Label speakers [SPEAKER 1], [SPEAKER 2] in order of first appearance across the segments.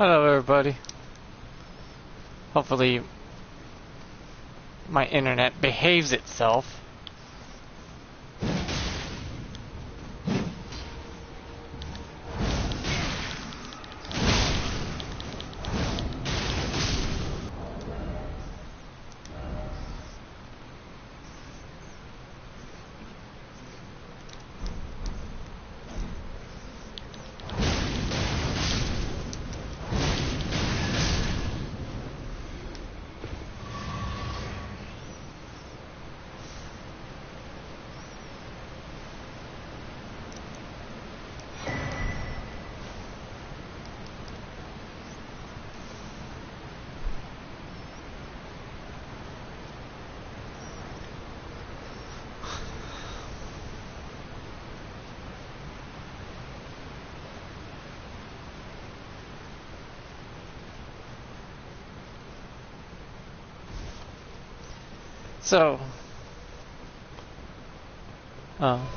[SPEAKER 1] Hello everybody. Hopefully my internet behaves itself. So, oh.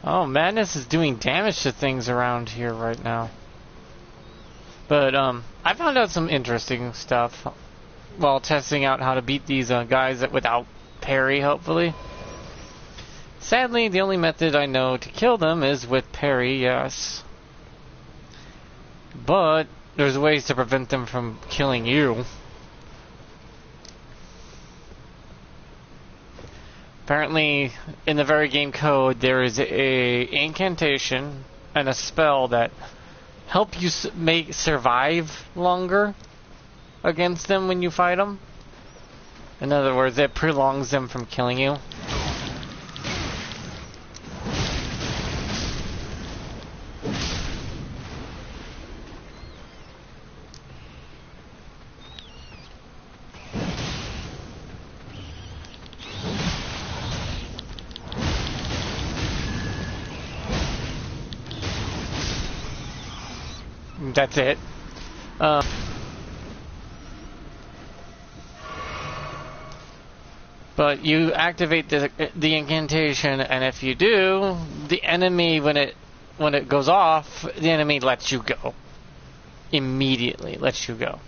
[SPEAKER 1] Oh, Madness is doing damage to things around here right now. But, I found out some interesting stuff while testing out how to beat these guys without parry, hopefully. Sadly, the only method I know to kill them is with parry, yes. But there's ways to prevent them from killing you. Apparently, in the very game code, there is a incantation and a spell that help you survive longer against them when you fight them. In other words, it prolongs them from killing you. That's it. But you activate the incantation, and if you do, the enemy when it goes off, the enemy lets you go. Immediately lets you go.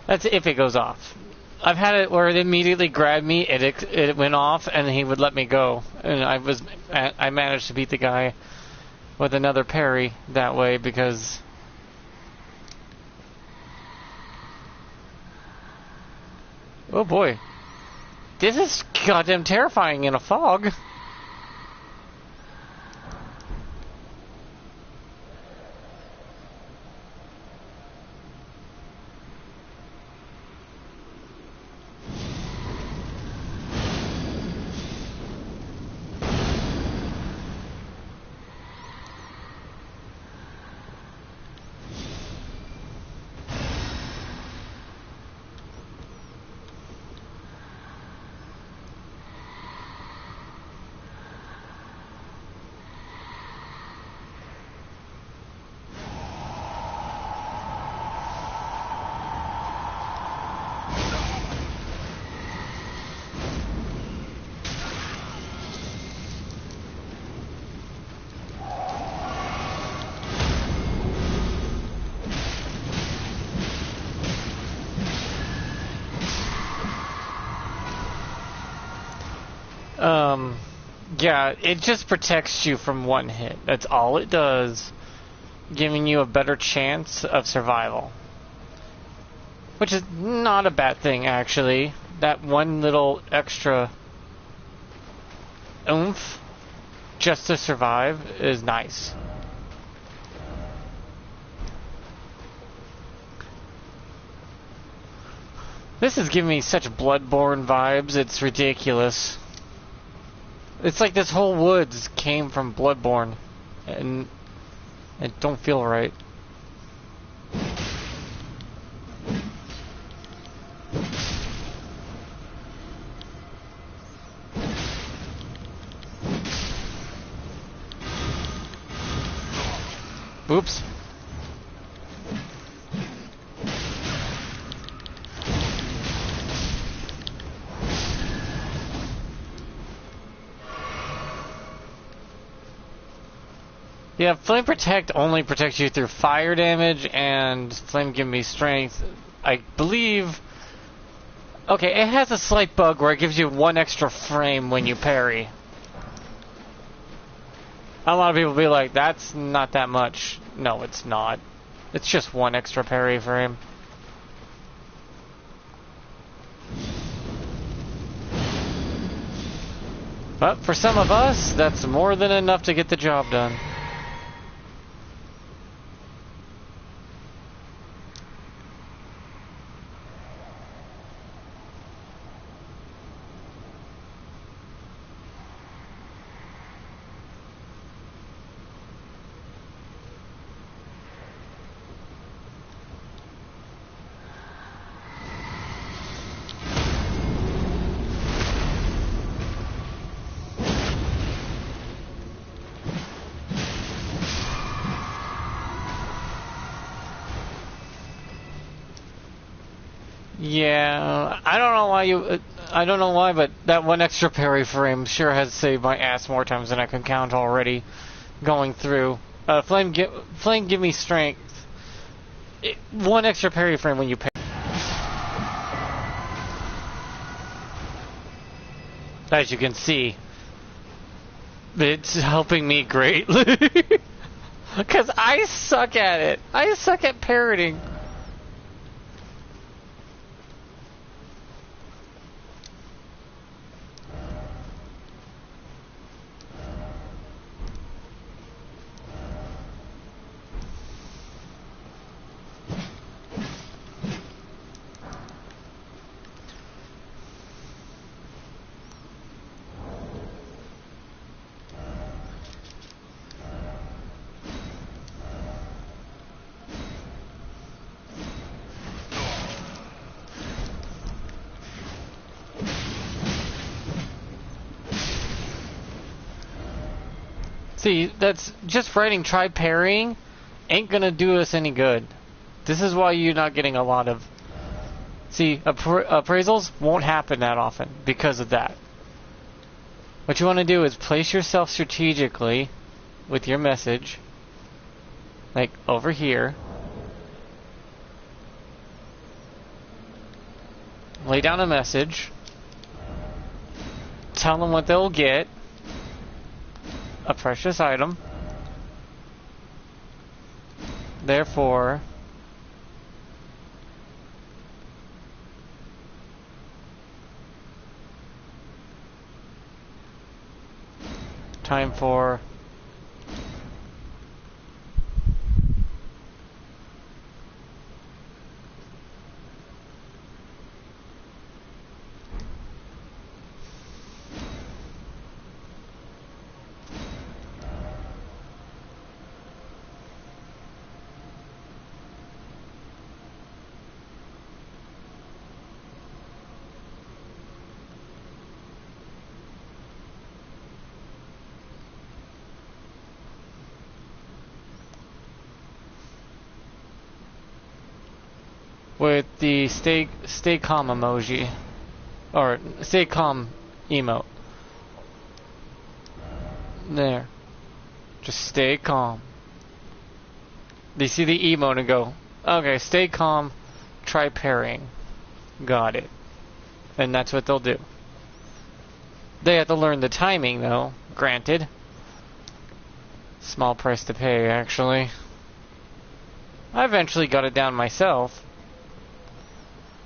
[SPEAKER 1] That's if it goes off. I've had it where it immediately grabbed me, it went off, and he would let me go. And I managed to beat the guy with another parry that way because... Oh boy. This is goddamn terrifying in a fog. Yeah, it just protects you from one hit. That's all it does. Giving you a better chance of survival. Which is not a bad thing, actually. That one little extra oomph just to survive is nice. This is giving me such Bloodborne vibes, it's ridiculous. It's like this whole woods came from Bloodborne, and it don't feel right. Oops. Yeah, Flame Protect only protects you through fire damage, and Flame Give Me Strength, I believe... Okay, it has a slight bug where it gives you 1 extra frame when you parry. A lot of people be like, that's not that much. No, it's not. It's just 1 extra parry frame. But for some of us, that's more than enough to get the job done. Yeah, I don't know why I don't know why, but that 1 extra parry frame sure has saved my ass more times than I can count already going through. Flame Give Me Strength. 1 extra parry frame when you parry. As you can see, it's helping me greatly. Because I suck at it. I suck at parroting. See, that's just writing try parrying ain't gonna do us any good. This is why you're not getting a lot of... See, appraisals won't happen that often because of that. What you want to do is place yourself strategically with your message, like over here. Lay down a message. Tell them what they'll get. A precious item. Therefore, time for with the stay calm emoji, or stay calm emote. There, just stay calm. They see the emote and go, okay, stay calm, try parrying. Got it. And that's what they'll do. They have to learn the timing though, granted. Small price to pay, actually. I eventually got it down myself.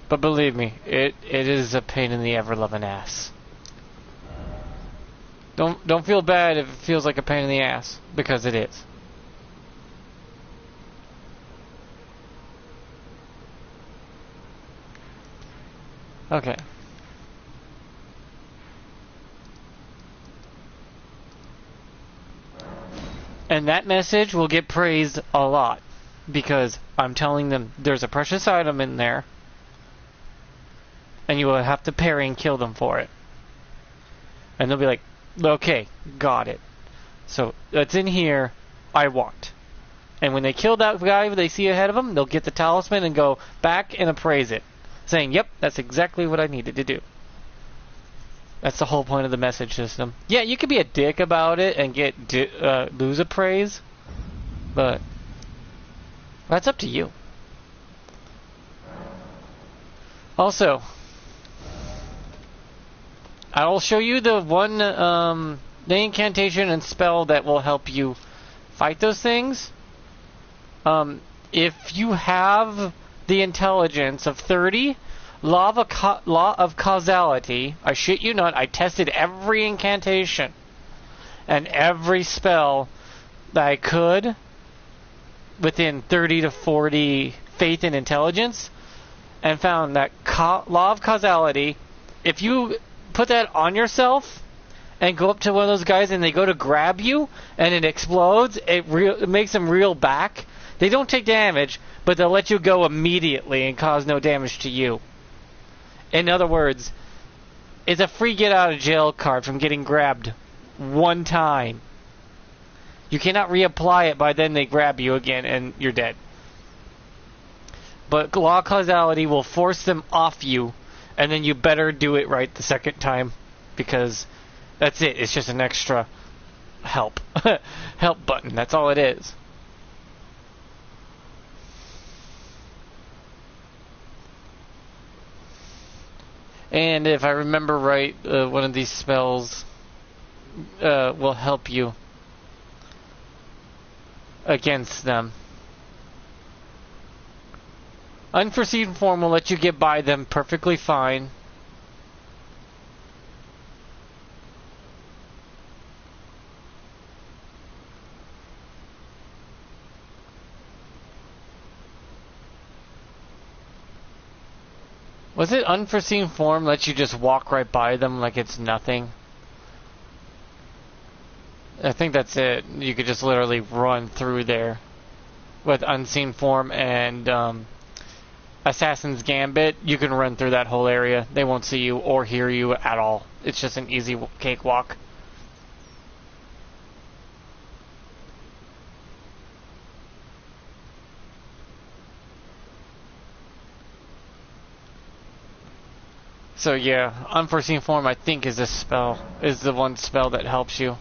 [SPEAKER 1] But believe me, it is a pain in the ever-loving ass. Don't feel bad if it feels like a pain in the ass, because it is. Okay. And that message will get praised a lot because I'm telling them there's a precious item in there and you will have to parry and kill them for it. And they'll be like, okay, got it. So that's in here, I want. And when they kill that guy they see ahead of them, they'll get the talisman and go back and appraise it, saying, yep, that's exactly what I needed to do. That's the whole point of the message system. Yeah, you could be a dick about it and get lose a praise, but that's up to you. Also, I'll show you the the incantation and spell that will help you fight those things. If you have the intelligence of 30, law of causality, I shit you not, I tested every incantation and every spell that I could within 30 to 40 faith and intelligence, and found that law of causality, if you put that on yourself and go up to one of those guys and they go to grab you and it explodes, it makes them reel back. They don't take damage, but they'll let you go immediately and cause no damage to you. In other words, it's a free get out of jail card from getting grabbed one time. You cannot reapply it by then they grab you again and you're dead. But law of causality will force them off you, and then you better do it right the second time, because that's it. It's just an extra help. Help button. That's all it is. And if I remember right, one of these spells will help you against them. Unforeseen form will let you get by them perfectly fine. Was it unforeseen form lets you just walk right by them like it's nothing? I think that's it. You could just literally run through there. With unseen form and Assassin's Gambit, you can run through that whole area. They won't see you or hear you at all. It's just an easy cakewalk. So yeah, unforeseen form I think is the one spell that helps you.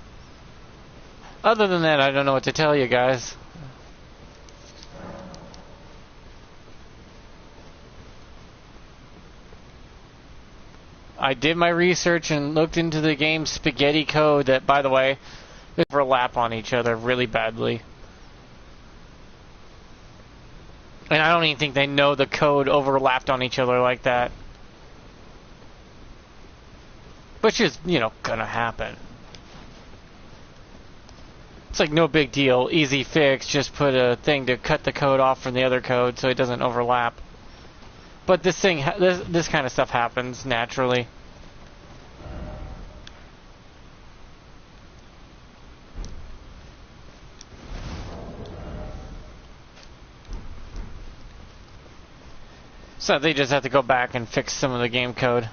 [SPEAKER 1] Other than that, I don't know what to tell you guys. I did my research and looked into the game's spaghetti code that, by the way, they overlap on each other really badly. And I don't even think they know the code overlapped on each other like that. Which is, gonna happen. It's like no big deal, easy fix, just put a thing to cut the code off from the other code so it doesn't overlap. But this kind of stuff happens naturally. So they just have to go back and fix some of the game code.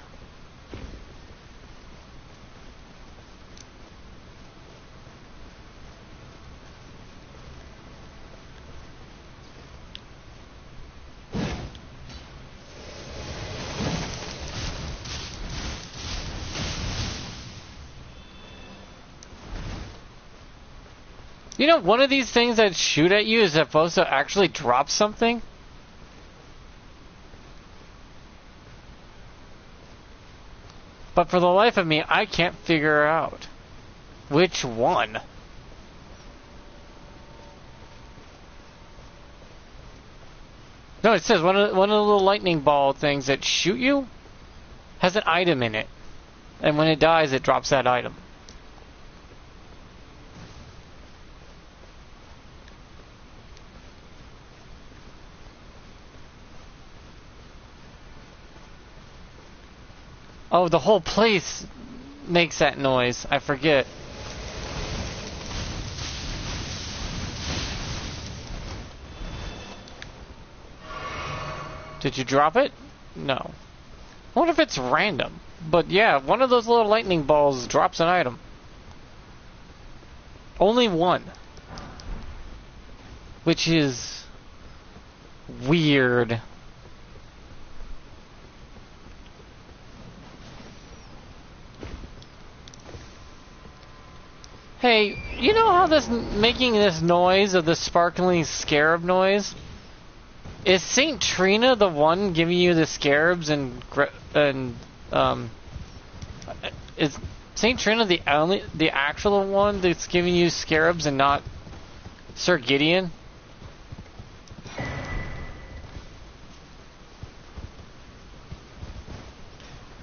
[SPEAKER 1] One of these things that shoot at you is supposed to actually drop something? But for the life of me, I can't figure out which one. No, it says one of the little lightning ball things that shoot you has an item in it. And when it dies, it drops that item. Oh, the whole place makes that noise. I forget. Did you drop it? No. I wonder if it's random. But yeah, one of those little lightning balls drops an item. Only one. Which is weird. Hey, you know how this making this noise of the sparkling scarab noise? Is Saint Trina the one giving you the scarabs and is Saint Trina the actual one that's giving you scarabs and not Sir Gideon?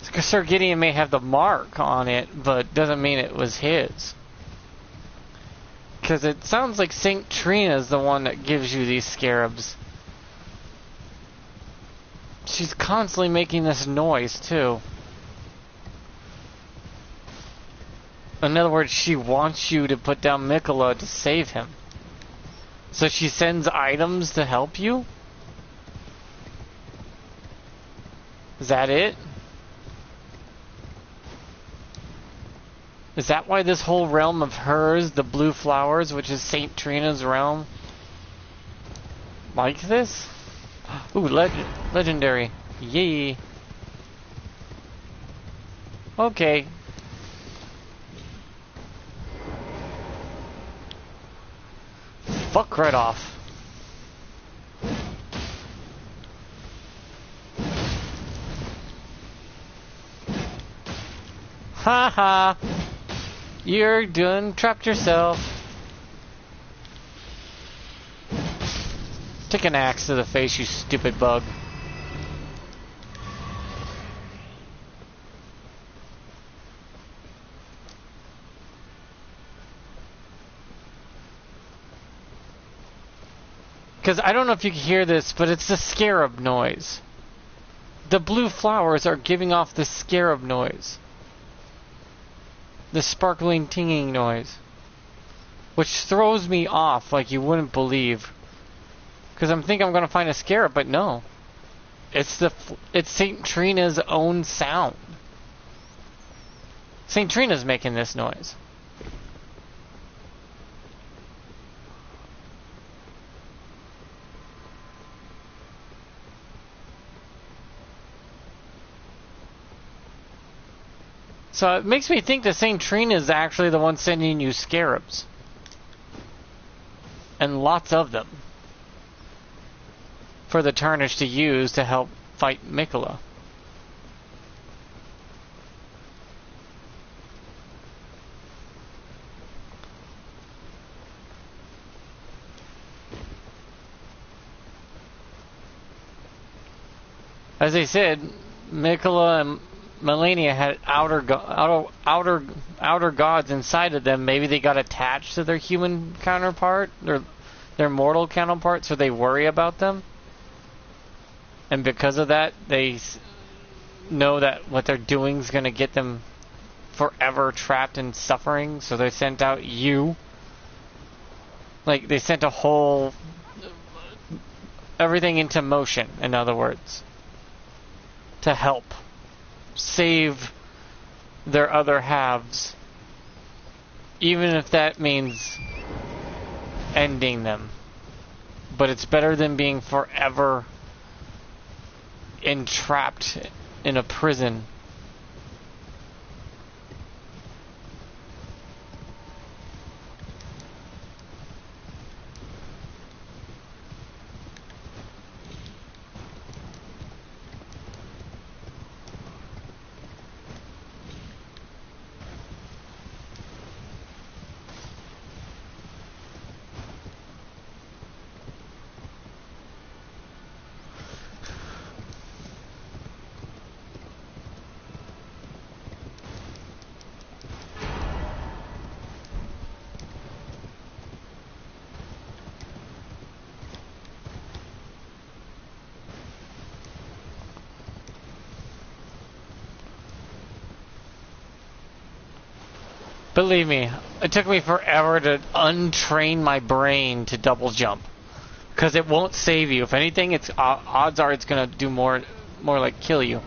[SPEAKER 1] Because Sir Gideon may have the mark on it, but doesn't mean it was his. Because it sounds like Saint Trina is the one that gives you these scarabs. She's constantly making this noise, too. In other words, she wants you to put down Mikola to save him. So she sends items to help you? Is that it? Is that why this whole realm of hers, the blue flowers, which is Saint Trina's realm, like this? Ooh, legendary. Yay. Okay. Fuck right off. Haha. You're done. Trapped yourself. Take an axe to the face, you stupid bug. Because I don't know if you can hear this, but it's the scarab noise. The blue flowers are giving off the scarab noise. The sparkling tinging noise. Which throws me off like you wouldn't believe. Because I'm thinking I'm going to find a scarab, but no. It's Saint Trina's own sound. Saint Trina's making this noise. So it makes me think that Saint Trina is actually the one sending you scarabs. And lots of them. For the Tarnished to use to help fight Mikola. As I said, Mikola and Melania had outer gods inside of them. Maybe they got attached to their human counterpart, their mortal counterpart, so they worry about them. And because of that, they know that what they're doing is going to get them forever trapped in suffering. So they sent out you. Like, they sent everything into motion, in other words. To help save their other halves. Even if that means ending them. But it's better than being forever entrapped in a prison. Believe me, it took me forever to untrain my brain to double jump. Because it won't save you. If anything, it's odds are it's gonna do more like kill you.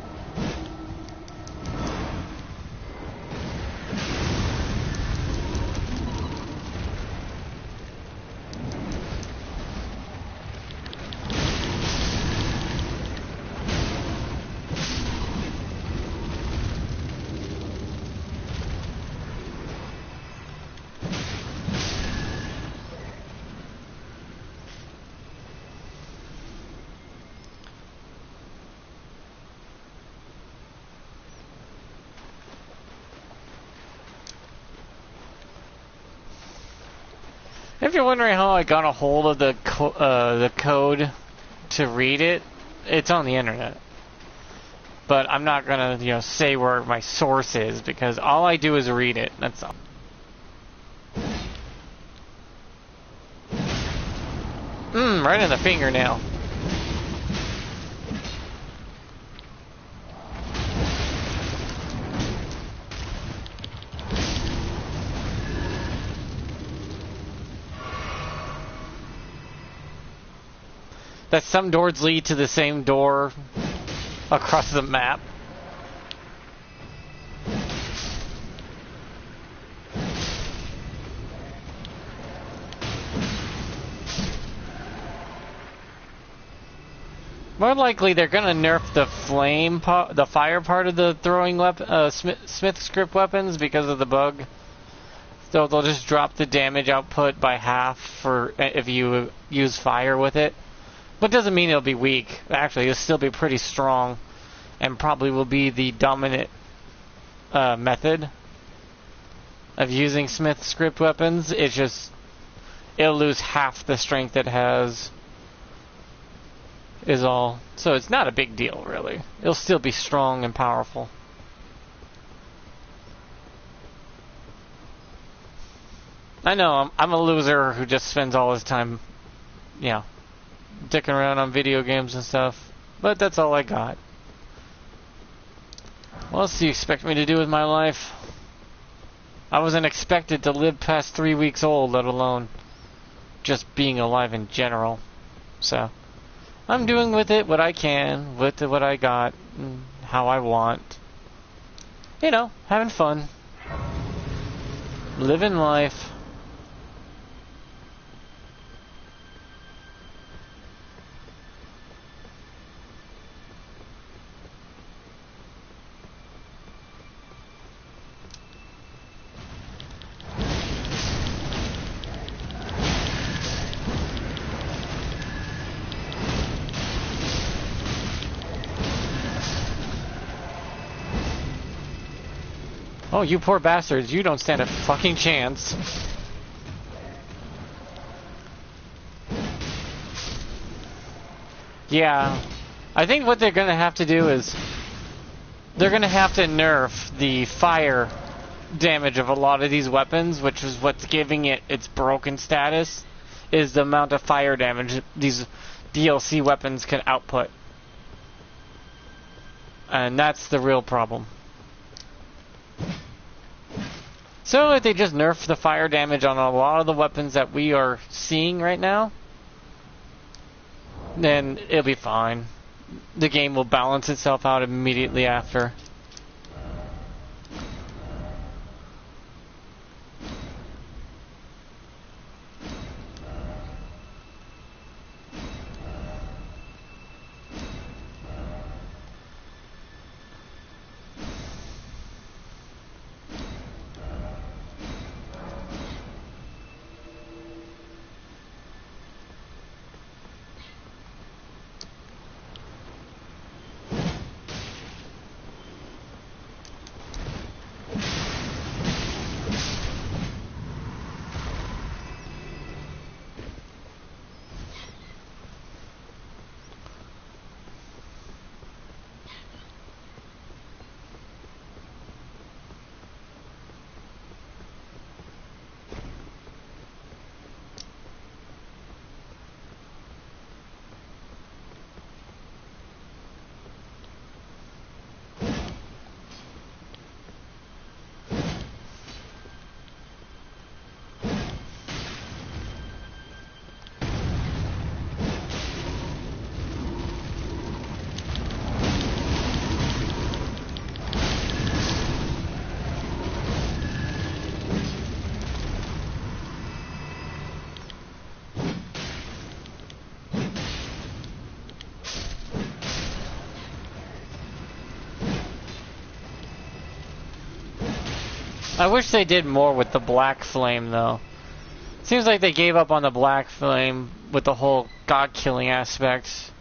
[SPEAKER 1] If you're wondering how I got a hold of the code to read it, it's on the internet. But I'm not gonna, say where my source is because all I do is read it. That's all. Right in the fingernail. That some doors lead to the same door across the map. More likely, they're gonna nerf the the fire part of the throwing Smith script weapons because of the bug. So they'll just drop the damage output by half for if you use fire with it. But doesn't mean it'll be weak. Actually, it'll still be pretty strong, and probably will be the dominant method of using Smith script weapons. It's just it'll lose half the strength it has. Is all. So it's not a big deal, really. It'll still be strong and powerful. I know, I'm a loser who just spends all his time, dicking around on video games and stuff. But that's all I got. What else do you expect me to do with my life? I wasn't expected to live past 3 weeks old, let alone just being alive in general. So I'm doing with it what I can, with what I got, and how I want. Having fun. Living life. Oh, you poor bastards, you don't stand a fucking chance. Yeah. I think what they're gonna have to do is they're gonna have to nerf the fire damage of a lot of these weapons, which is what's giving it its broken status, is the amount of fire damage these DLC weapons can output. And that's the real problem. So if they just nerf the fire damage on a lot of the weapons that we are seeing right now, then it'll be fine. The game will balance itself out immediately after. I wish they did more with the black flame, though. Seems like they gave up on the black flame with the whole god-killing aspect.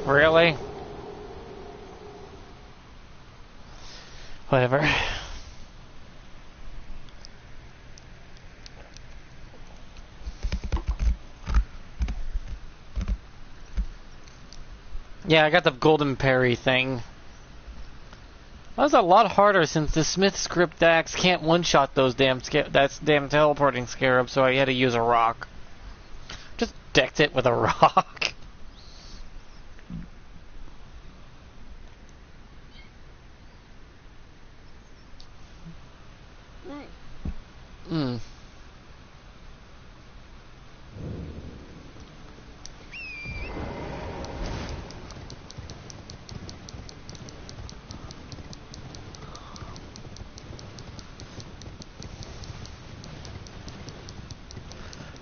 [SPEAKER 1] Really? Whatever. Yeah, I got the golden parry thing. That was a lot harder since the Smith script axe can't one-shot those damn teleporting scarabs, so I had to use a rock. Just decked it with a rock. Hmm.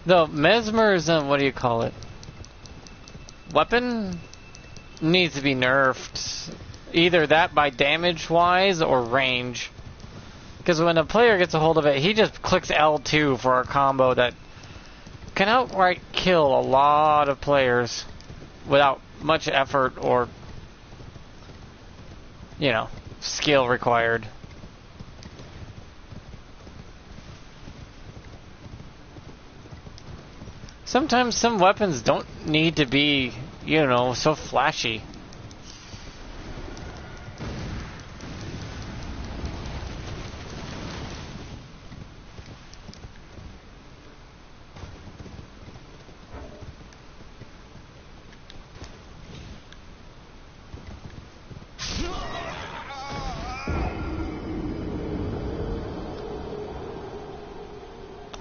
[SPEAKER 1] The Mesmer's, what do you call it? Weapon needs to be nerfed. Either that by damage-wise or range. Because when a player gets a hold of it, he just clicks L2 for a combo that can outright kill a lot of players without much effort or, you know, skill required. Sometimes some weapons don't need to be, you know, so flashy.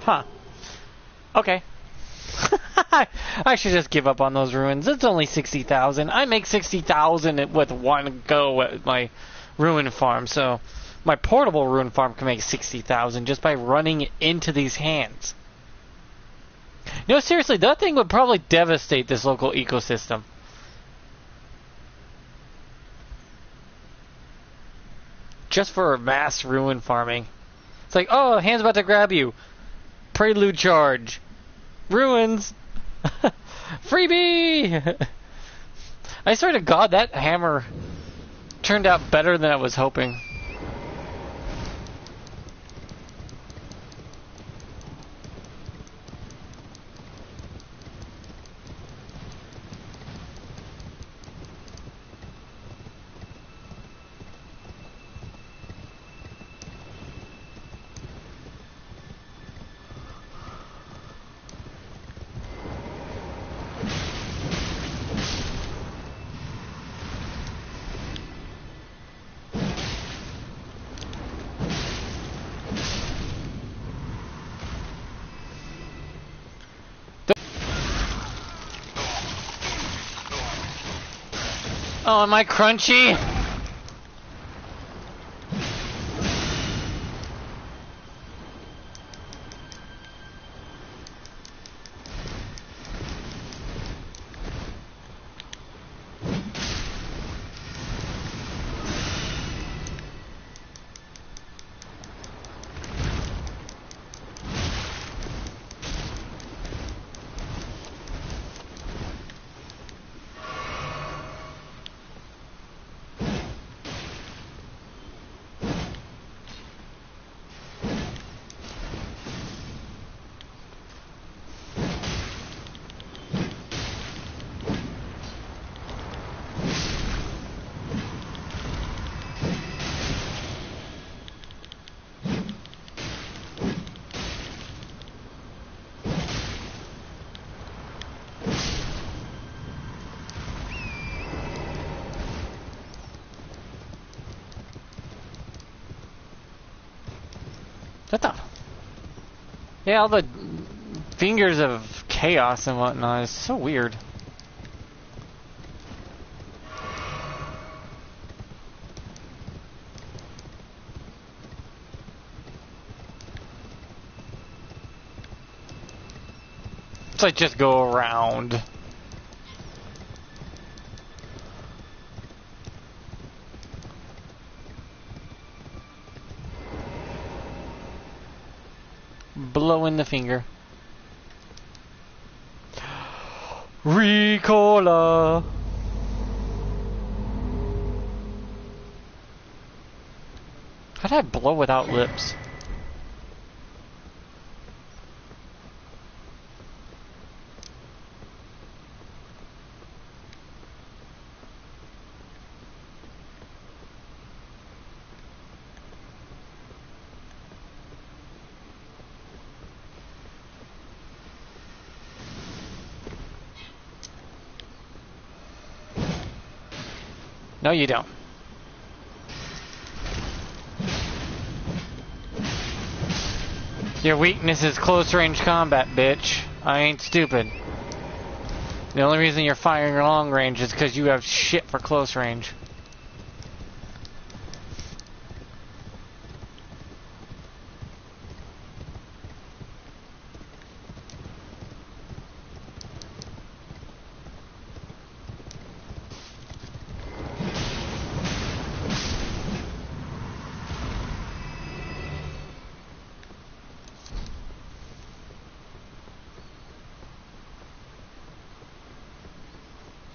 [SPEAKER 1] Huh. Okay. I should just give up on those ruins. It's only 60,000. I make 60,000 with one go at my ruin farm, so my portable ruin farm can make 60,000 just by running into these hands. No, seriously, that thing would probably devastate this local ecosystem. Just for mass ruin farming. It's like, oh, hand's about to grab you. Prelude charge. Ruins. Freebie! I swear to God, that hammer turned out better than I was hoping. Oh, am I crunchy? What the? Yeah, all the fingers of chaos and whatnot is so weird. It's like just go around. Blowing the finger. Ricola. How did I blow without lips? No, you don't. Your weakness is close range combat, bitch. I ain't stupid. The only reason you're firing long range is because you have shit for close range.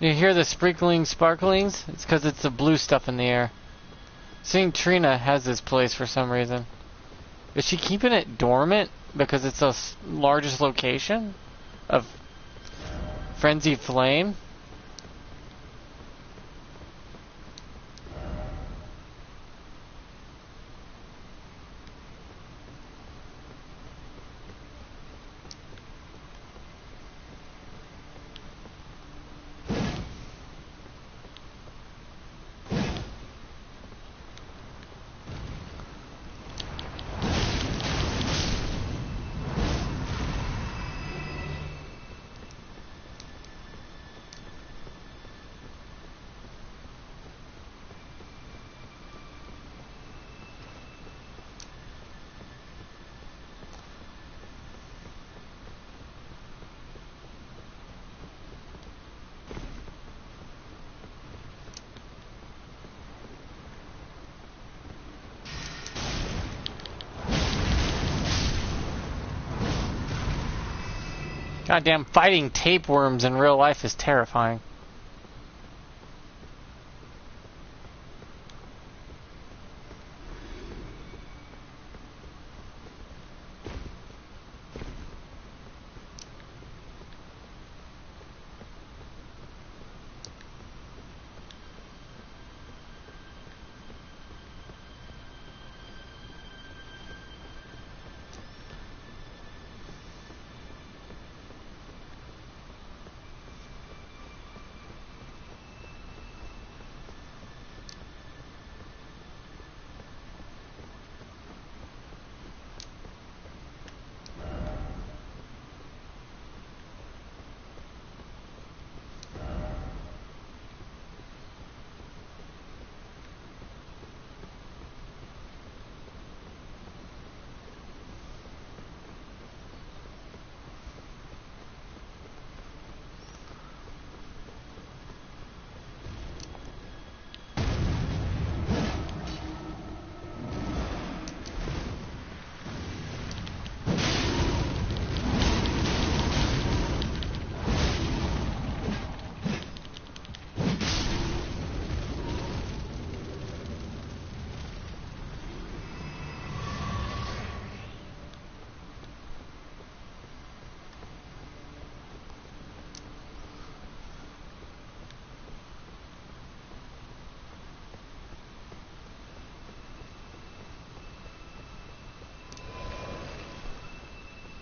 [SPEAKER 1] You hear the sprinkling sparklings? It's because it's the blue stuff in the air. Seeing Trina has this place for some reason. Is she keeping it dormant because it's the largest location of Frenzy Flame? Goddamn, fighting tapeworms in real life is terrifying.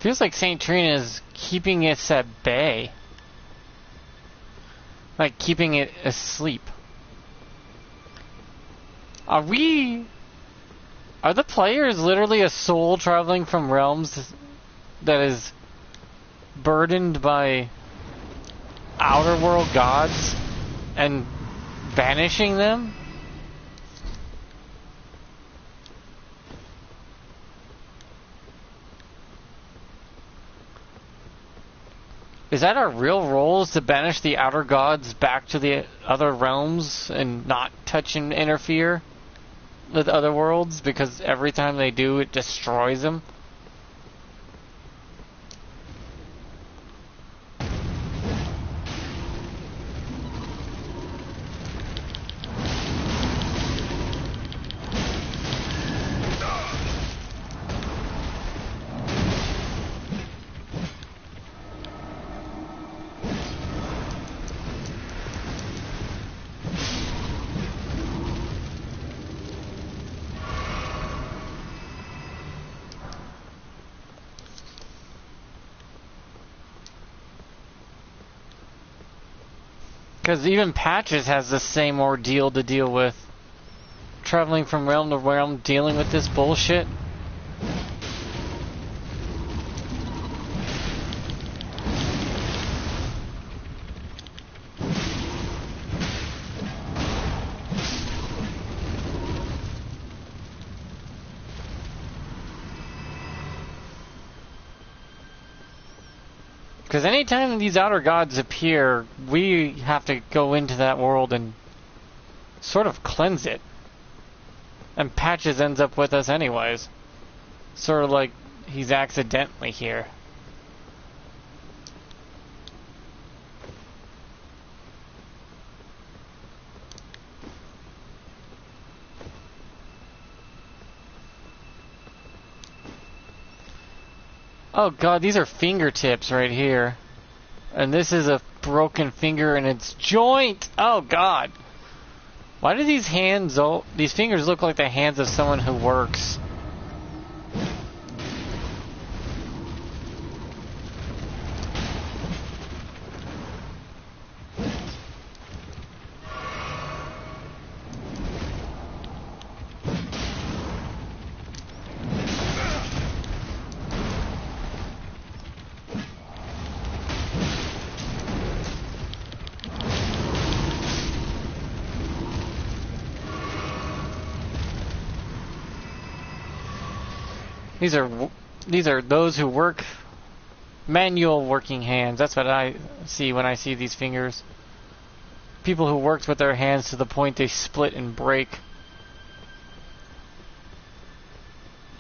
[SPEAKER 1] Feels like Saint Trina is keeping us at bay. Like keeping it asleep. Are the players literally a soul traveling from realms that is burdened by outer world gods and banishing them? Is that our real role, is to banish the outer gods back to the other realms and not touch and interfere with other worlds? Because every time they do, it destroys them? Because even Patches has the same ordeal to deal with. Traveling from realm to realm, dealing with this bullshit. Because anytime these outer gods appear, we have to go into that world and sort of cleanse it. And Patches ends up with us anyways. Sort of like he's accidentally here. Oh god, these are fingertips right here. And this is a broken finger in its joint! Oh god! Why do these fingers look like the hands of someone who works? These are those who work manual working hands. That's what I see when I see these fingers. People who worked with their hands to the point they split and break.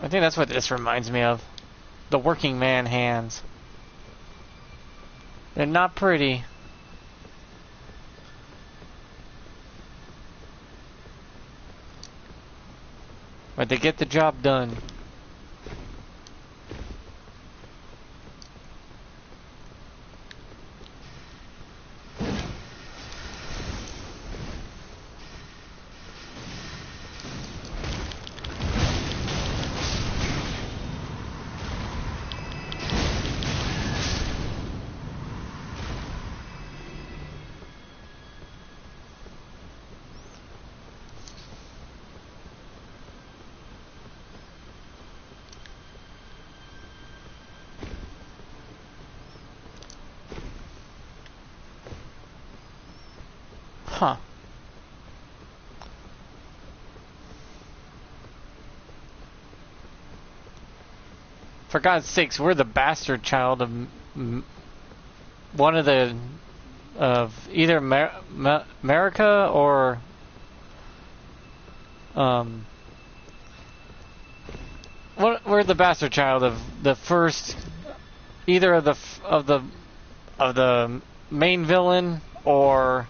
[SPEAKER 1] I think that's what this reminds me of. The working man hands. They're not pretty. But they get the job done. Huh. For God's sakes, we're the bastard child of one of the either America or we're the bastard child of the first, either of the main villain or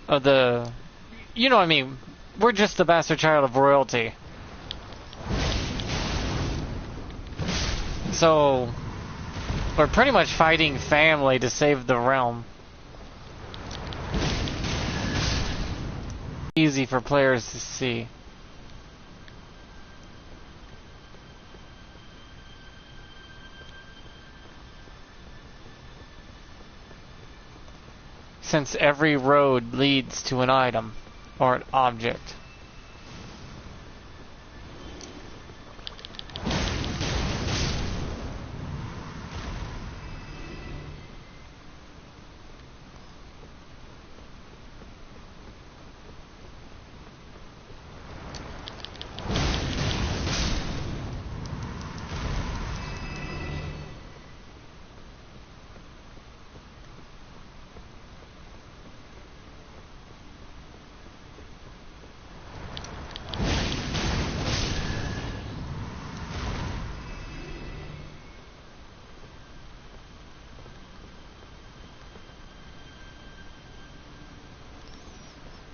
[SPEAKER 1] of the, you know what I mean. We're just the bastard child of royalty. So we're pretty much fighting family to save the realm. Easy for players to see. since every road leads to an item or an object.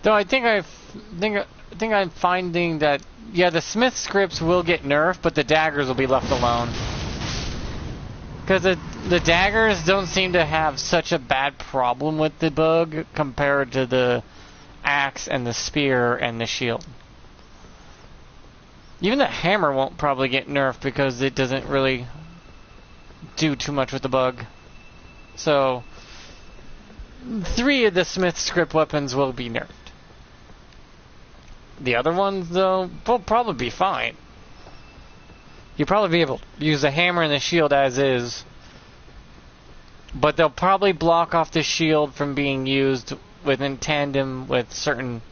[SPEAKER 1] Though I think I'm finding that yeah, the Smith scripts will get nerfed, but the daggers will be left alone. Because the daggers don't seem to have such a bad problem with the bug compared to the axe and the spear and the shield. Even the hammer won't probably get nerfed because it doesn't really do too much with the bug. So 3 of the Smith script weapons will be nerfed. The other ones, though, will probably be fine. You'll probably be able to use the hammer and the shield as is. But they'll probably block off the shield from being used within tandem with certain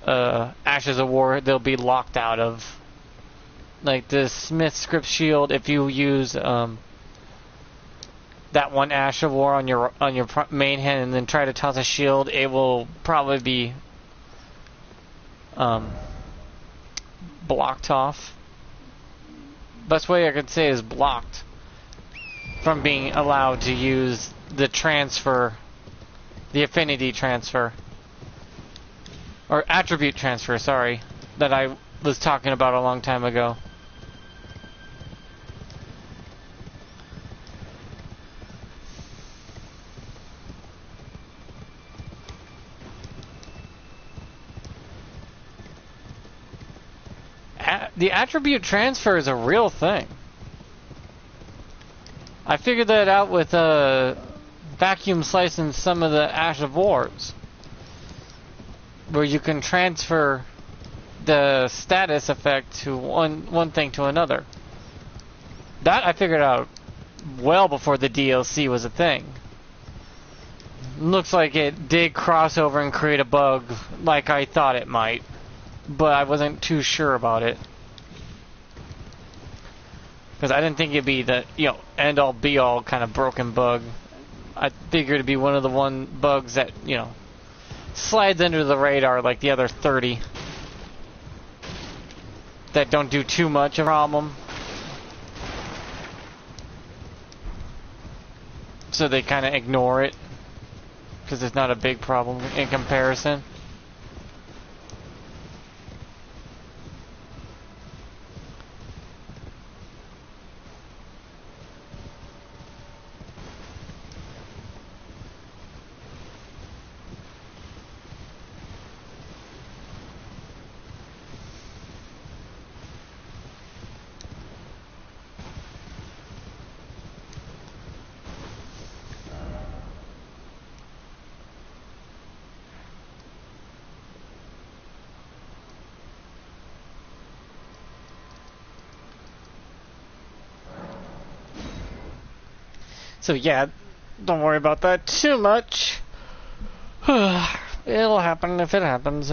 [SPEAKER 1] Ashes of War they'll be locked out of. Like the Smith script shield, if you use that one Ash of War on your main hand and then try to toss a shield, it will probably be blocked off. Best way I could say is blocked from being allowed to use the transfer, the affinity transfer, or attribute transfer, sorry, that I was talking about a long time ago. The attribute transfer is a real thing. I figured that out with vacuum slicing some of the Ash of Wars, where you can transfer the status effect to one thing to another. That I figured out well before the DLC was a thing. Looks like it did cross over and create a bug like I thought it might, but I wasn't too sure about it. Because I didn't think it'd be the, end-all be-all kind of broken bug. I figured it'd be one of the bugs that, slides under the radar like the other 30. That don't do too much of a problem. So they kind of ignore it. Because it's not a big problem in comparison. So yeah, don't worry about that too much. It'll happen if it happens.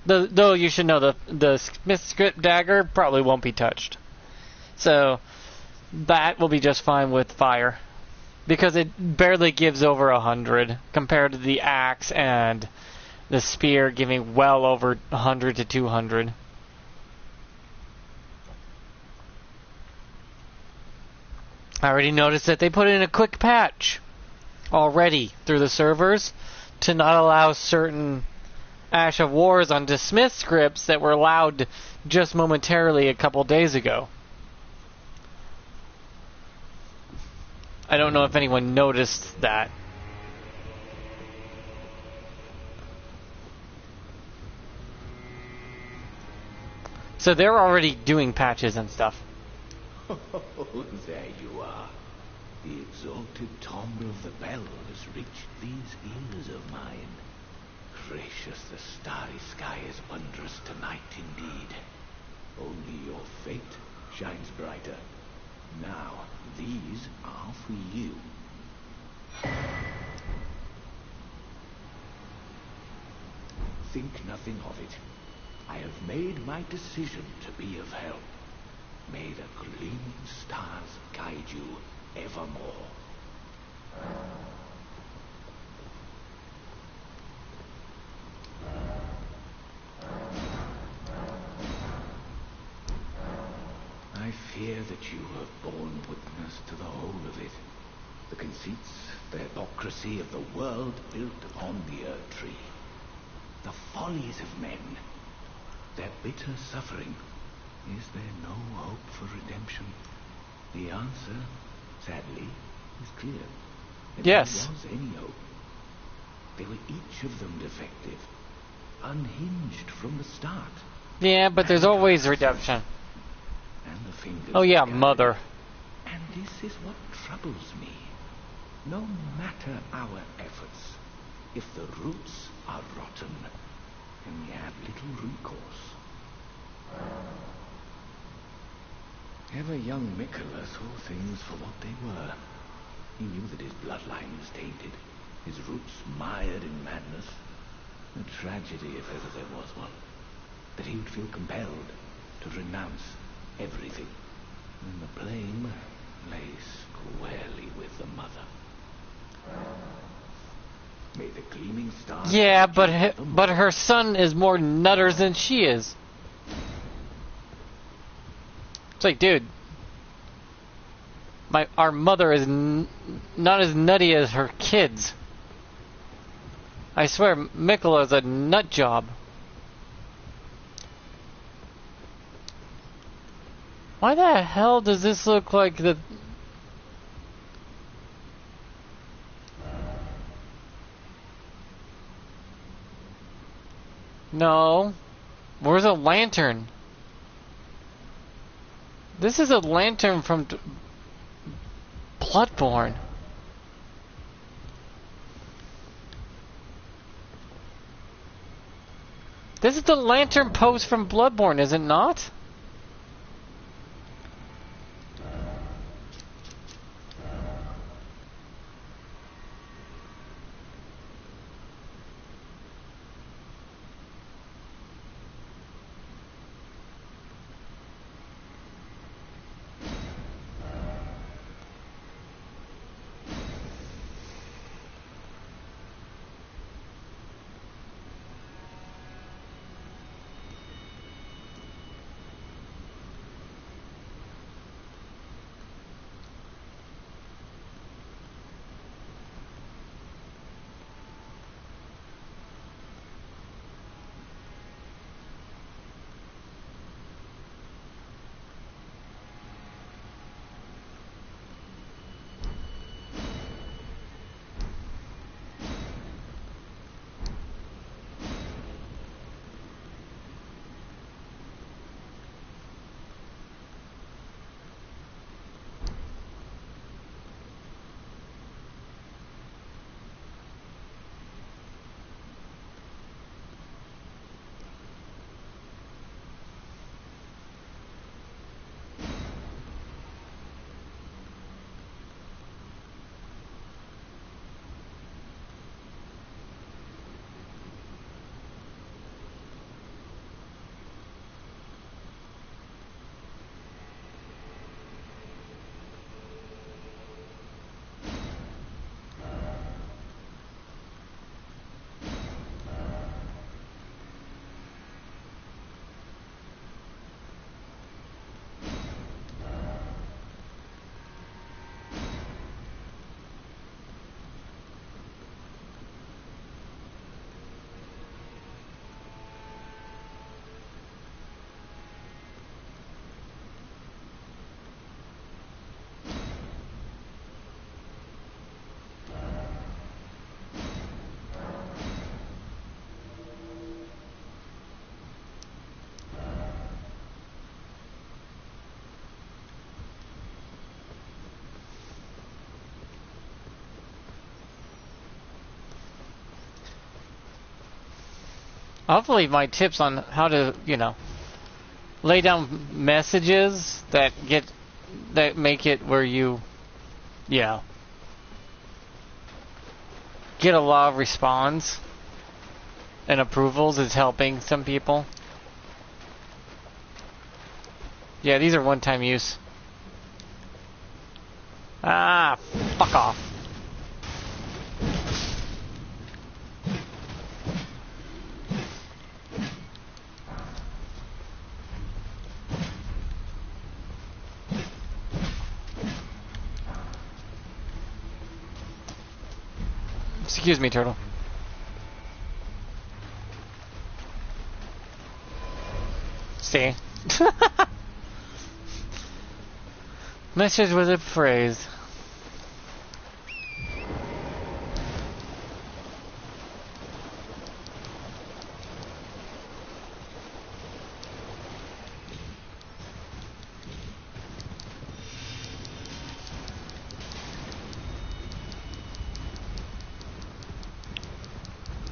[SPEAKER 1] Though you should know the Smith script dagger probably won't be touched. So that will be just fine with fire. Because it barely gives over 100 compared to the axe and the spear giving well over 100 to 200. I already noticed that they put in a quick patch already through the servers to not allow certain Ash of Wars onto Smith scripts that were allowed just momentarily a couple days ago. I don't know if anyone noticed that. So they're already doing patches and stuff.
[SPEAKER 2] There you are. The exalted timbre of the bell has reached these ears of mine. Gracious, the starry sky is wondrous tonight indeed. Only your fate shines brighter. Now, these are for you. Think nothing of it. I have made my decision to be of help. May the gleaming stars guide you evermore. I fear that you have borne witness to the whole of it. The conceits, the hypocrisy of the world built upon the Earth Tree. The follies of men. Their bitter suffering. Is there no hope for redemption? The answer, sadly, is clear. If
[SPEAKER 1] Yes.
[SPEAKER 2] there was any hope, they were each of them defective, unhinged from the start.
[SPEAKER 1] Yeah, but there's always redemption.
[SPEAKER 2] And the fingers
[SPEAKER 1] Oh yeah,
[SPEAKER 2] guide.
[SPEAKER 1] mother.
[SPEAKER 2] And this is what troubles me. No matter our efforts, if the roots are rotten, then we have little recourse. Ever young Mikola saw things for what they were. He knew that his bloodline was tainted, his roots mired in madness. A tragedy, if ever there was one. That he would feel compelled to renounce everything. And the blame lay squarely with the mother. May the gleaming stars...
[SPEAKER 1] Yeah, but her son is more nutters than she is. It's like, dude, our mother is not as nutty as her kids. I swear, Mikola's a nut job. Why the hell does this look like the... No. Where's a lantern? This is a lantern from Bloodborne. This is the lantern pose from Bloodborne, is it not? Hopefully my tips on how to, lay down messages that make it where you, get a lot of response and approvals is helping some people. Yeah, these are one-time use. Ah, fuck off. Excuse me, turtle. See? Message with a phrase.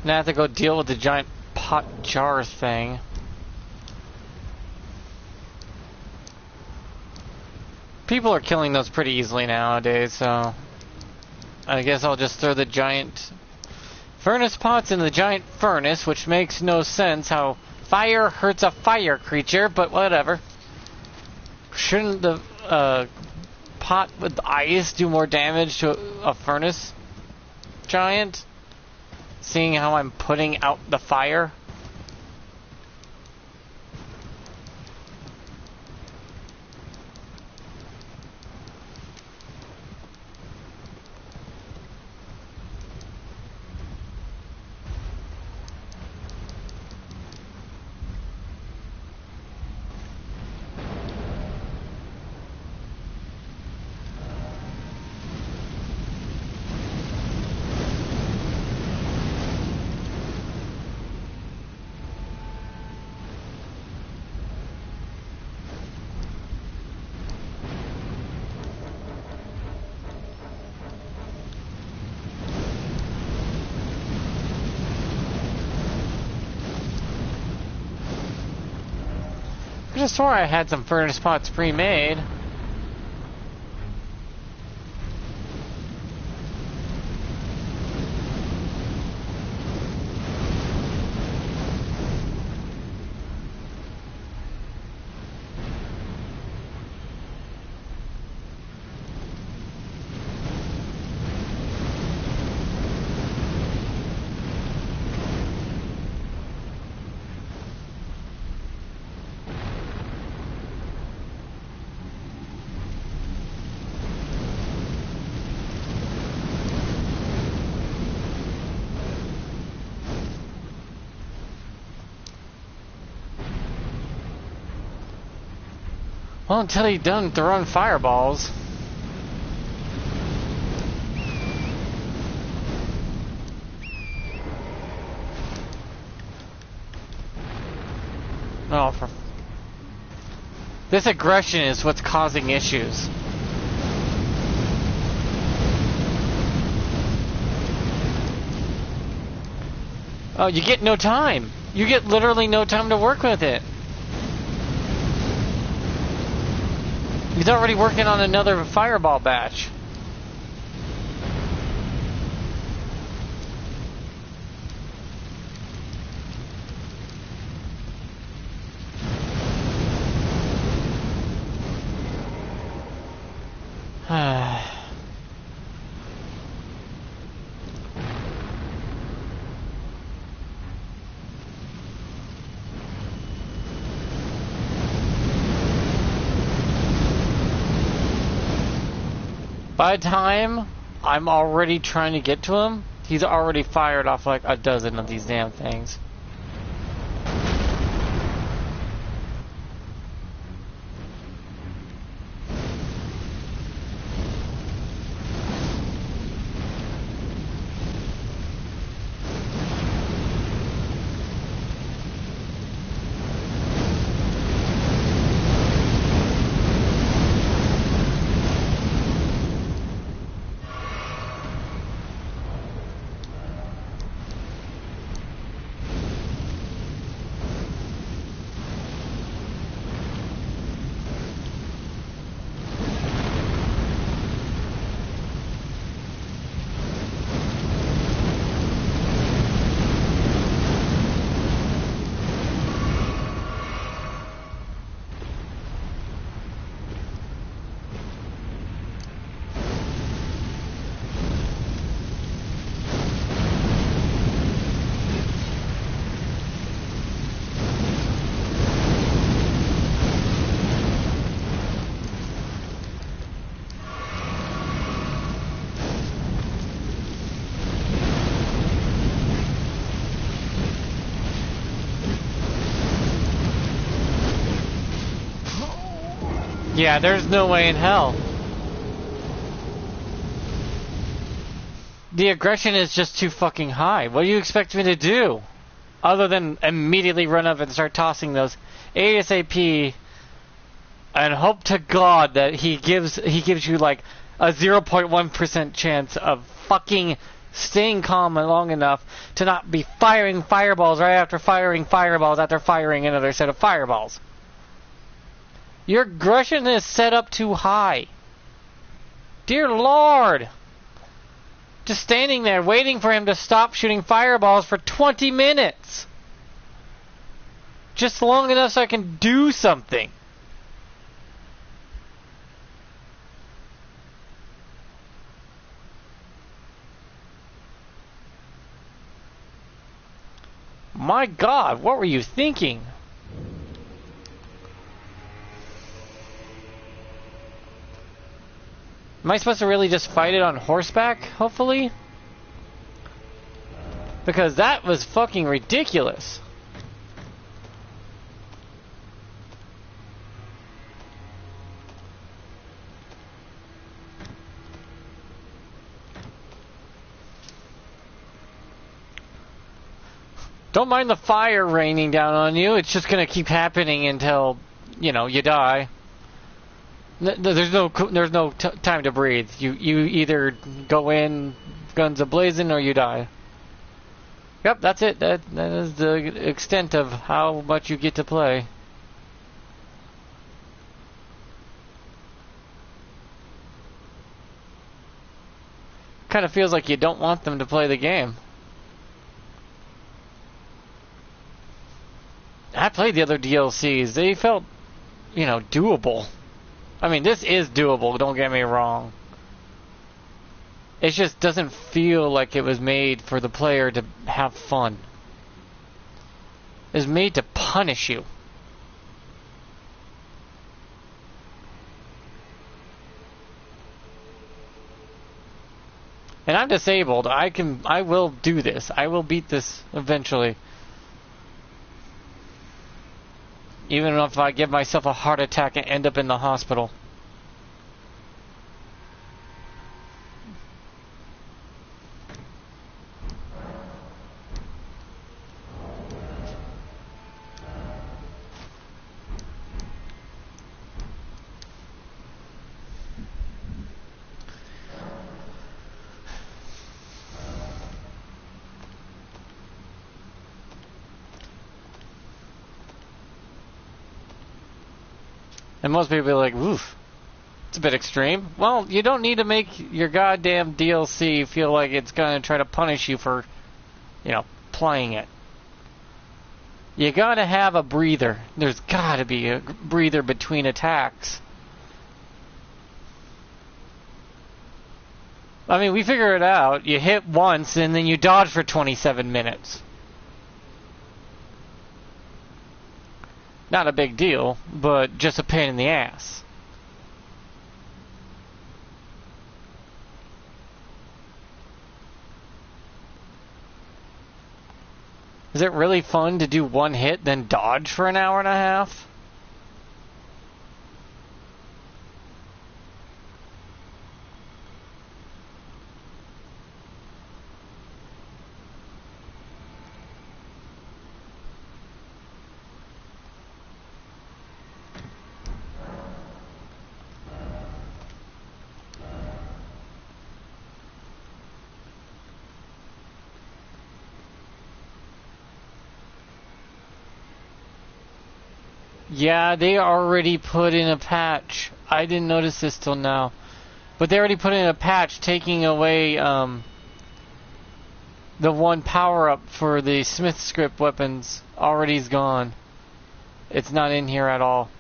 [SPEAKER 1] Now I have to go deal with the giant pot jar thing. People are killing those pretty easily nowadays, so I guess I'll just throw the giant furnace pots in the giant furnace, which makes no sense how fire hurts a fire creature, but whatever. Shouldn't the pot with ice do more damage to a furnace giant? Seeing how I'm putting out the fire? I just swore I had some furnace pots pre-made. Well, until he's done throwing fireballs. Oh, this aggression is what's causing issues. Oh, you get no time. You get literally no time to work with it. He's already working on another fireball batch. By the time I'm already trying to get to him, he's already fired off like a dozen of these damn things. Yeah, there's no way in hell. The aggression is just too fucking high. What do you expect me to do? Other than immediately run up and start tossing those ASAP and hope to God that he gives you like a 0.1% chance of fucking staying calm long enough to not be firing fireballs right after firing fireballs after firing another set of fireballs. Your aggression is set up too high. Dear Lord! Just standing there waiting for him to stop shooting fireballs for 20 minutes. Just long enough so I can do something. My God, what were you thinking? Am I supposed to really just fight it on horseback, hopefully? Because that was fucking ridiculous. Don't mind the fire raining down on you. It's just gonna keep happening until, you know, you die. There's no time to breathe. You either go in guns a-blazing or you die. Yep, that's it. That is the extent of how much you get to play. Kind of feels like you don't want them to play the game. I played the other DLCs. They felt, you know, doable. I mean, this is doable, don't get me wrong. It just doesn't feel like it was made for the player to have fun. It was made to punish you. And I'm disabled. I will do this. I will beat this eventually. Even if I give myself a heart attack and end up in the hospital. And most people are like, oof, it's a bit extreme. Well, you don't need to make your goddamn DLC feel like it's going to try to punish you for, you know, playing it. You gotta have a breather. There's gotta be a breather between attacks. I mean, we figure it out. You hit once and then you dodge for 27 minutes. Not a big deal, but just a pain in the ass. Is it really fun to do one hit, then dodge for an hour and a half? Yeah, they already put in a patch. I didn't notice this till now. But they already put in a patch taking away the one power-up for the Smith script weapons. Already's gone. It's not in here at all.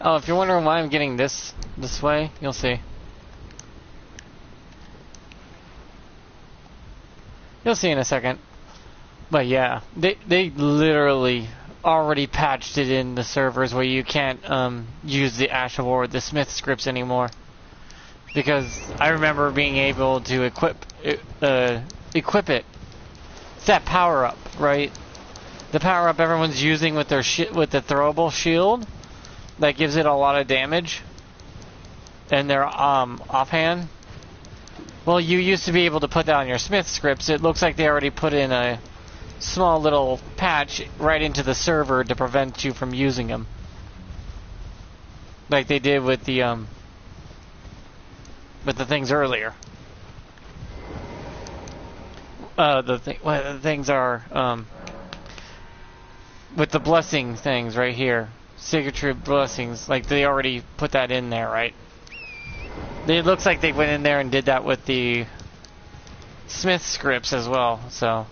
[SPEAKER 1] Oh, if you're wondering why I'm getting this way, you'll see. You'll see in a second. But yeah, they literally already patched it in the servers where you can't use the Ash of War, the Smith scripts anymore. Because I remember being able to equip it. It's that power up, right? The power up everyone's using with their with the throwable shield that gives it a lot of damage. And their offhand. Well, you used to be able to put that on your Smith scripts. It looks like they already put in a small little patch right into the server to prevent you from using them. Like they did with the things earlier. The things are with the blessing things right here. Signature blessings, like they already put that in there, right? It looks like they went in there and did that with the Smith scripts as well, so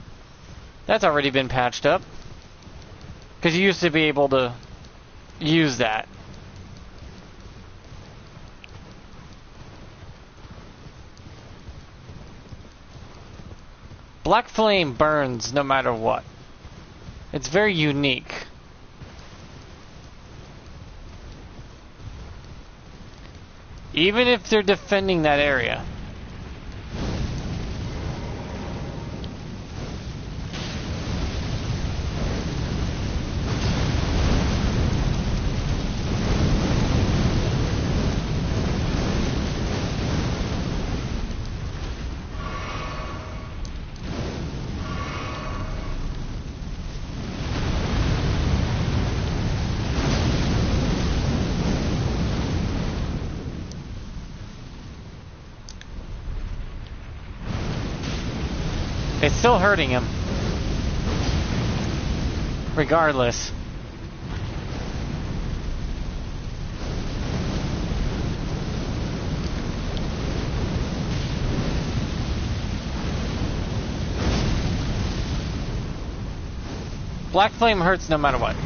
[SPEAKER 1] that's already been patched up. Because you used to be able to use that. Black Flame burns no matter what. It's very unique. Even if they're defending that area. It's still hurting him. Regardless. Black Flame hurts no matter what.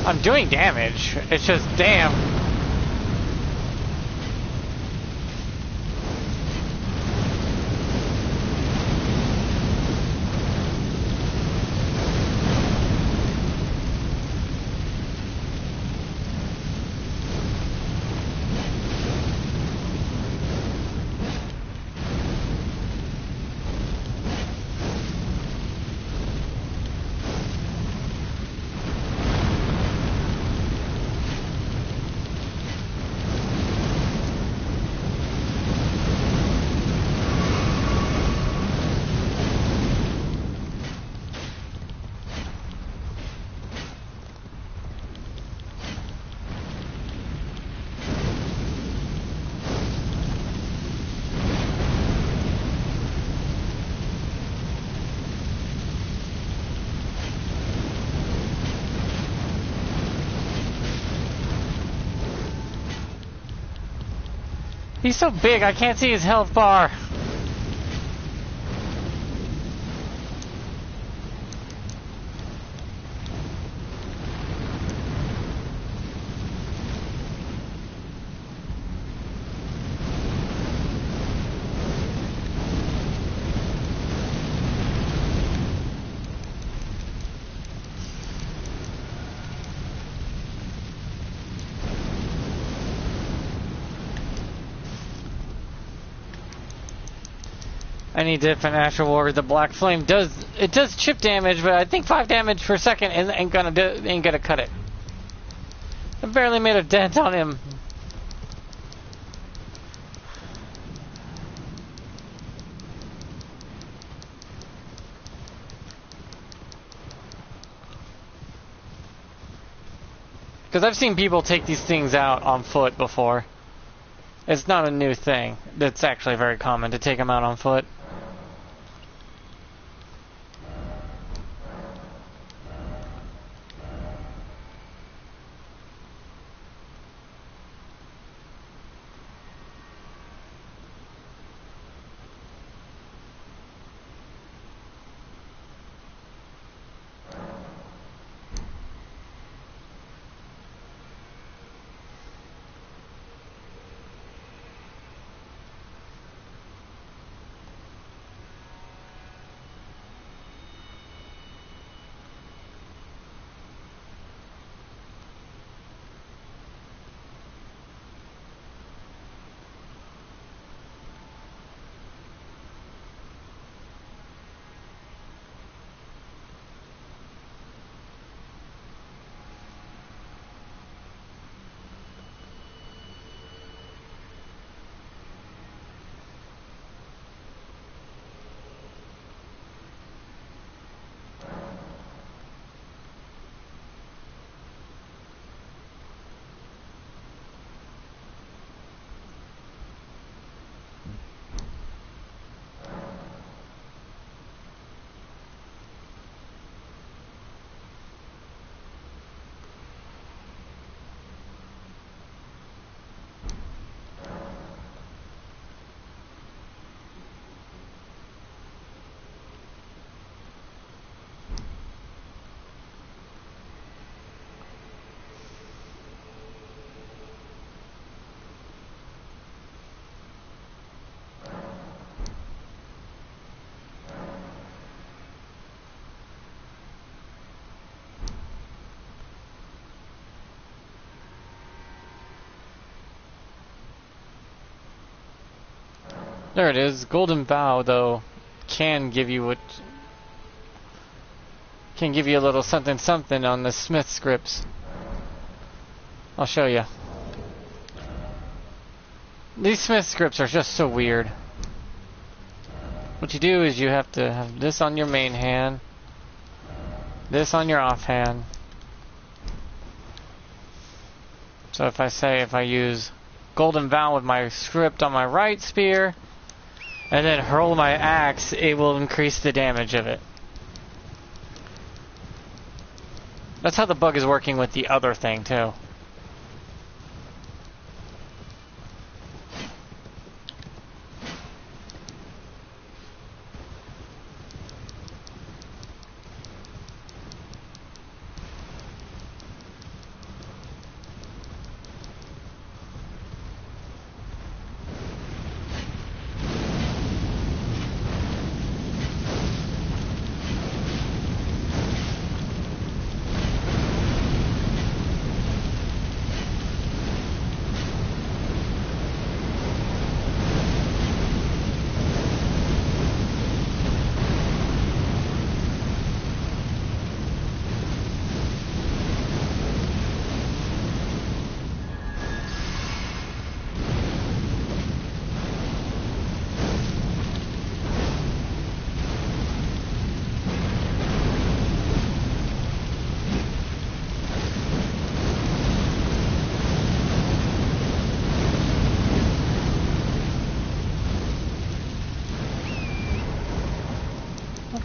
[SPEAKER 1] I'm doing damage. It's just, damn. He's so big, I can't see his health bar. Any different Astral Warrior, the Black Flame does chip damage, but I think 5 damage per second ain't gonna cut it. I barely made a dent on him. Because I've seen people take these things out on foot before. It's not a new thing. It's actually very common to take them out on foot. There it is. Golden Bow, though, can give you a little something something on the Smith scripts. I'll show you. These Smith scripts are just so weird. What you do is you have to have this on your main hand, this on your offhand. So if I use Golden Vow with my script on my right spear, and then hurl my axe, it will increase the damage of it. That's how the bug is working with the other thing, too.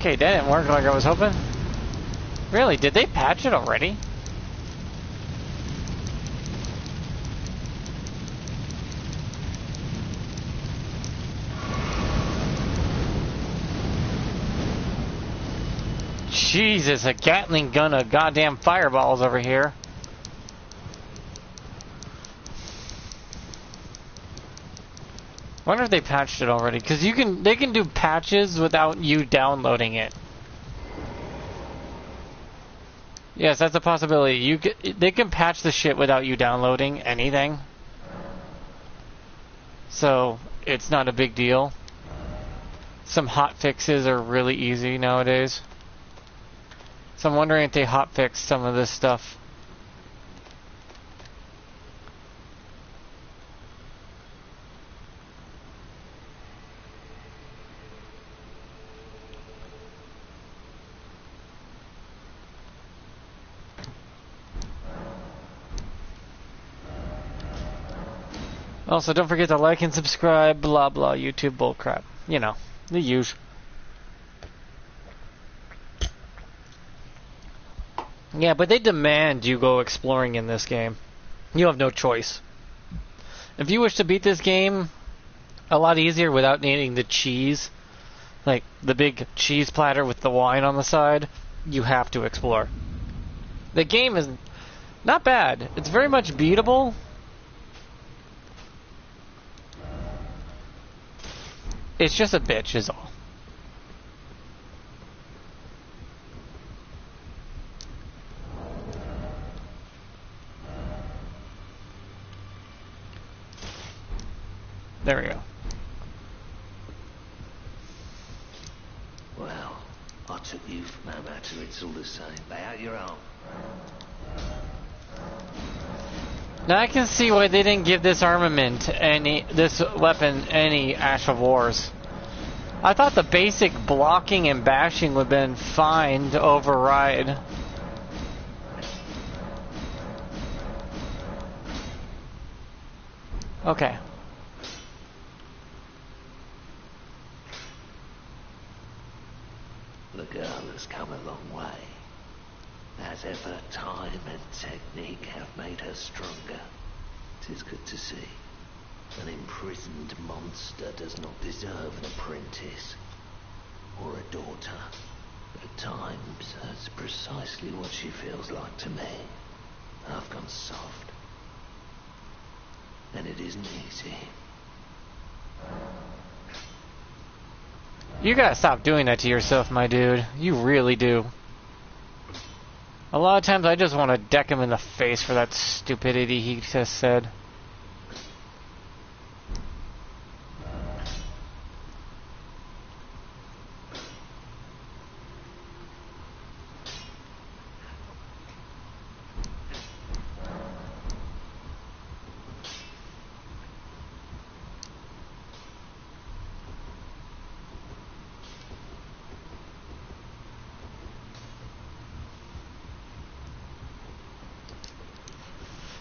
[SPEAKER 1] Okay, that didn't work like I was hoping. Really? Did they patch it already? Jesus, a Gatling gun of goddamn fireballs over here. Wonder if they patched it already, because they can do patches without you downloading it. Yes, that's a possibility. They can patch the shit without you downloading anything. So, it's not a big deal. Some hot fixes are really easy nowadays. So I'm wondering if they hotfixed some of this stuff. Also, don't forget to like and subscribe, blah blah, YouTube bullcrap. You know, the usual. Yeah, but they demand you go exploring in this game. You have no choice. If you wish to beat this game a lot easier without needing the cheese, like the big cheese platter with the wine on the side, you have to explore. The game is not bad. It's very much beatable. It's just a bitch is all. There we go.
[SPEAKER 3] Well, I took you for no matter, it's all the same. Lay out your arm.
[SPEAKER 1] Now I can see why they didn't give this this weapon any Ash of Wars. I thought the basic blocking and bashing would have been fine to override. Okay.
[SPEAKER 3] The girl has come a long way. As ever, time and technique have made her stronger. 'Tis good to see. An imprisoned monster does not deserve an apprentice or a daughter. At times, that's precisely what she feels like to me. I've gone soft. And it isn't easy.
[SPEAKER 1] You gotta stop doing that to yourself, my dude. You really do. A lot of times I just want to deck him in the face for that stupidity he just said.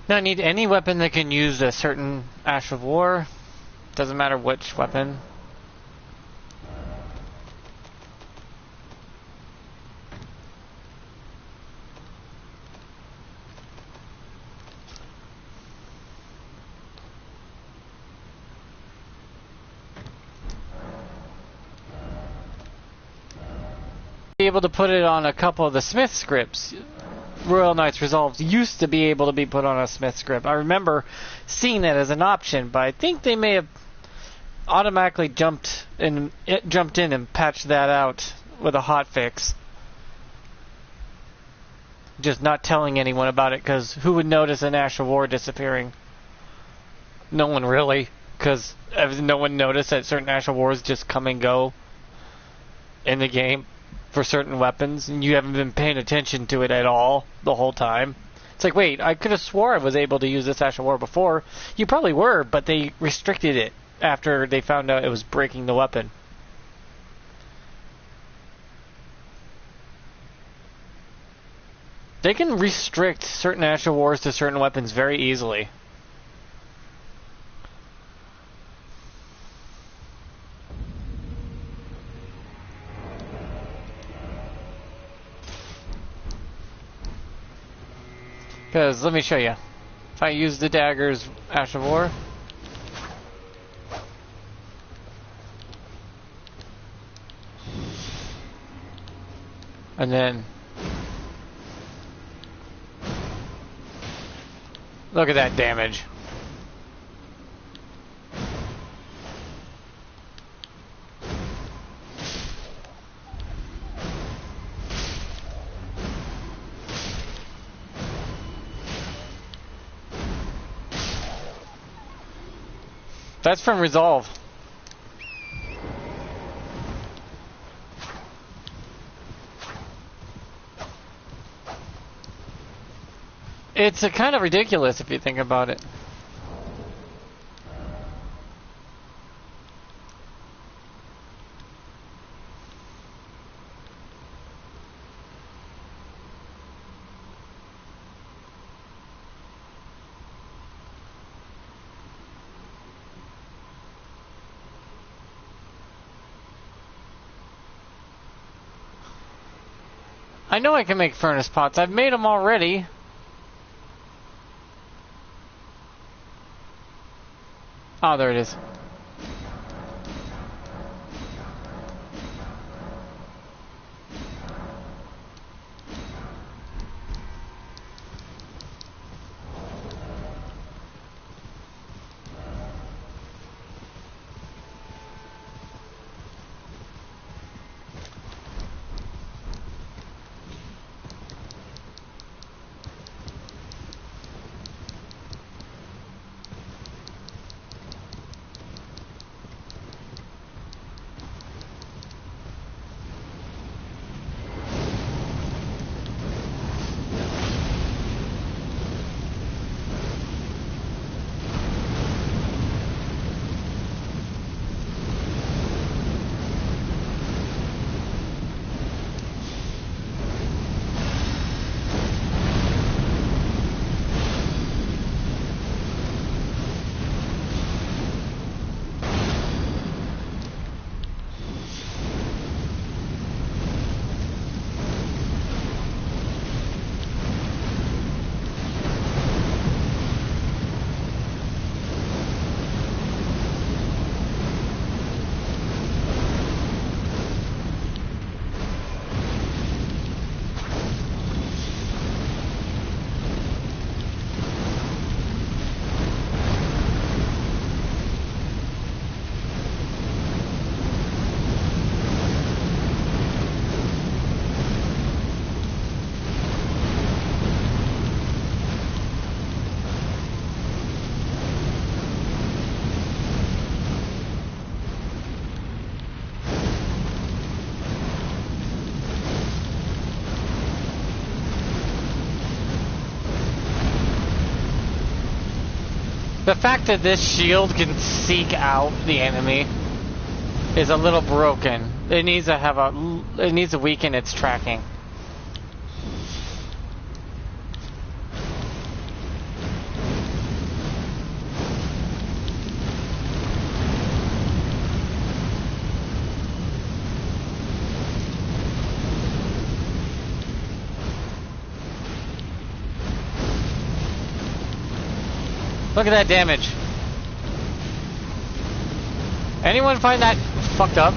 [SPEAKER 1] Now I need any weapon that can use a certain Ash of War. Doesn't matter which weapon. Be able to put it on a couple of the Smith scripts. Royal Knights Resolved used to be able to be put on a Smith script. I remember seeing that as an option, but I think they may have automatically jumped in and patched that out with a hotfix. Just not telling anyone about it, because who would notice an Ash of War disappearing? No one really, because no one noticed that certain Ash of Wars just come and go in the game for certain weapons, and you haven't been paying attention to it at all the whole time. It's like, wait, I could have swore I was able to use this Ash of War before. You probably were, but they restricted it after they found out it was breaking the weapon. They can restrict certain Ash of Wars to certain weapons very easily. Because, let me show you. If I use the dagger's Ash of War, and then look at that damage. That's from Resolve. It's a kind of ridiculous if you think about it. I know I can make furnace pots. I've made them already. Oh, there it is. The fact that this shield can seek out the enemy is a little broken. It needs to weaken its tracking. Look at that damage. Anyone find that fucked up?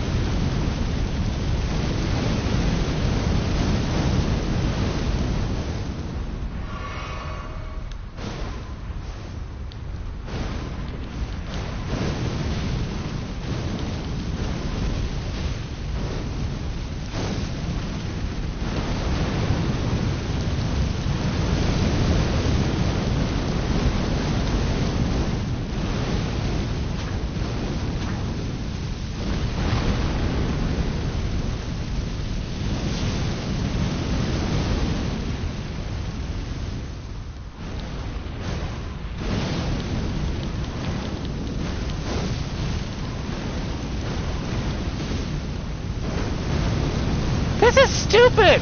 [SPEAKER 1] This is stupid!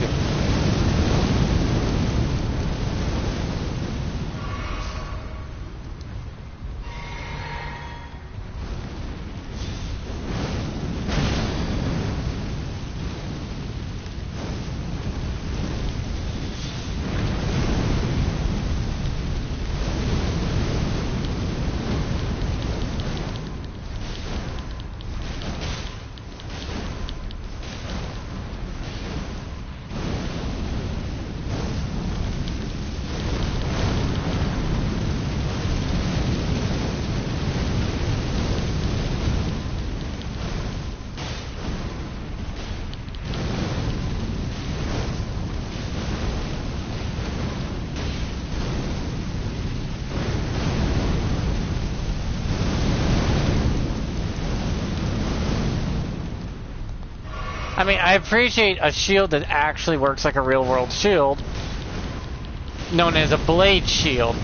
[SPEAKER 1] I mean, I appreciate a shield that actually works like a real-world shield, known as a blade shield.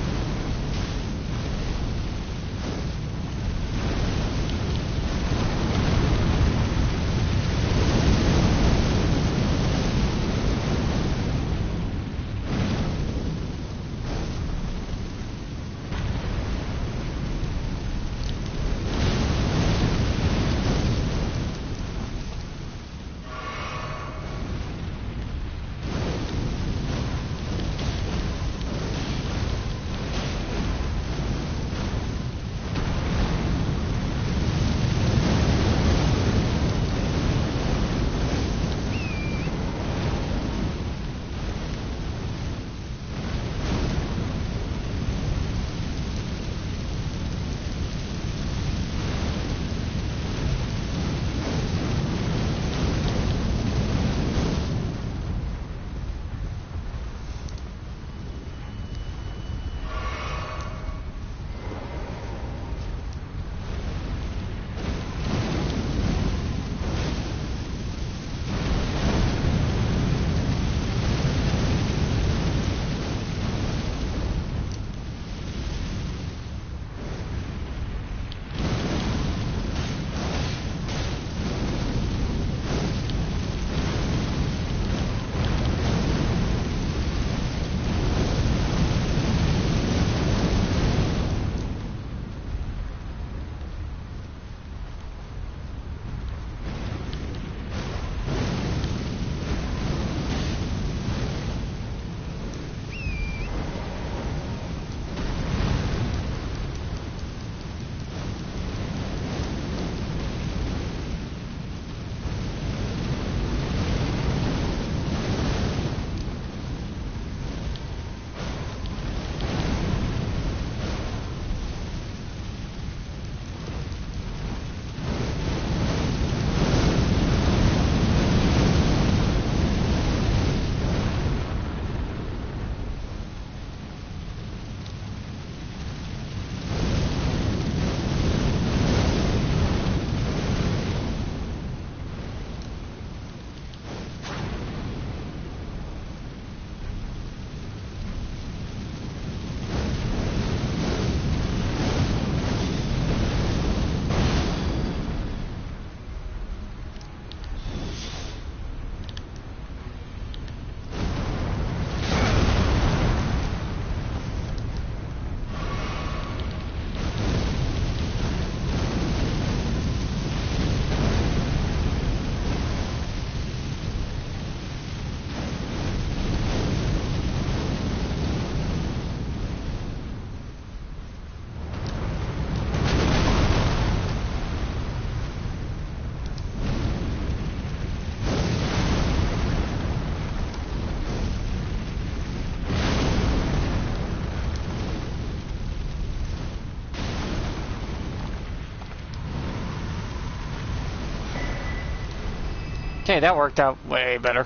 [SPEAKER 1] Okay, that worked out way better.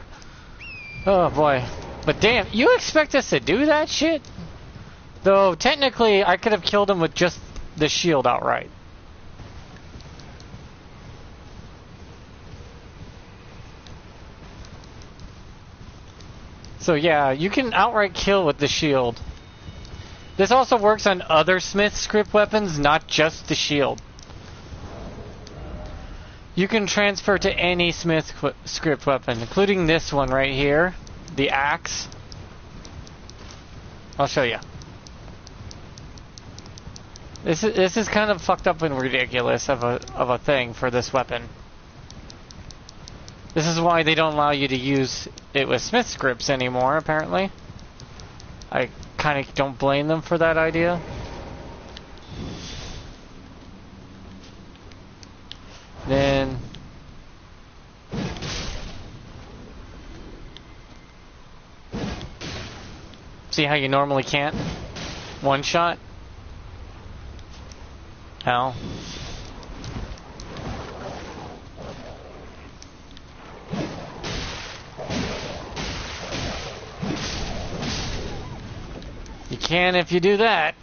[SPEAKER 1] Oh boy. But damn, you expect us to do that shit? Though, technically, I could have killed him with just the shield outright. So yeah, you can outright kill with the shield. This also works on other Smith script weapons, not just the shield. You can transfer to any Smith script weapon, including this one right here, the axe. I'll show you. This is kind of fucked up and ridiculous of a thing for this weapon. This is why they don't allow you to use it with Smith scripts anymore, apparently. I kind of don't blame them for that idea. Then see how you normally can't? One shot? How? You can if you do that.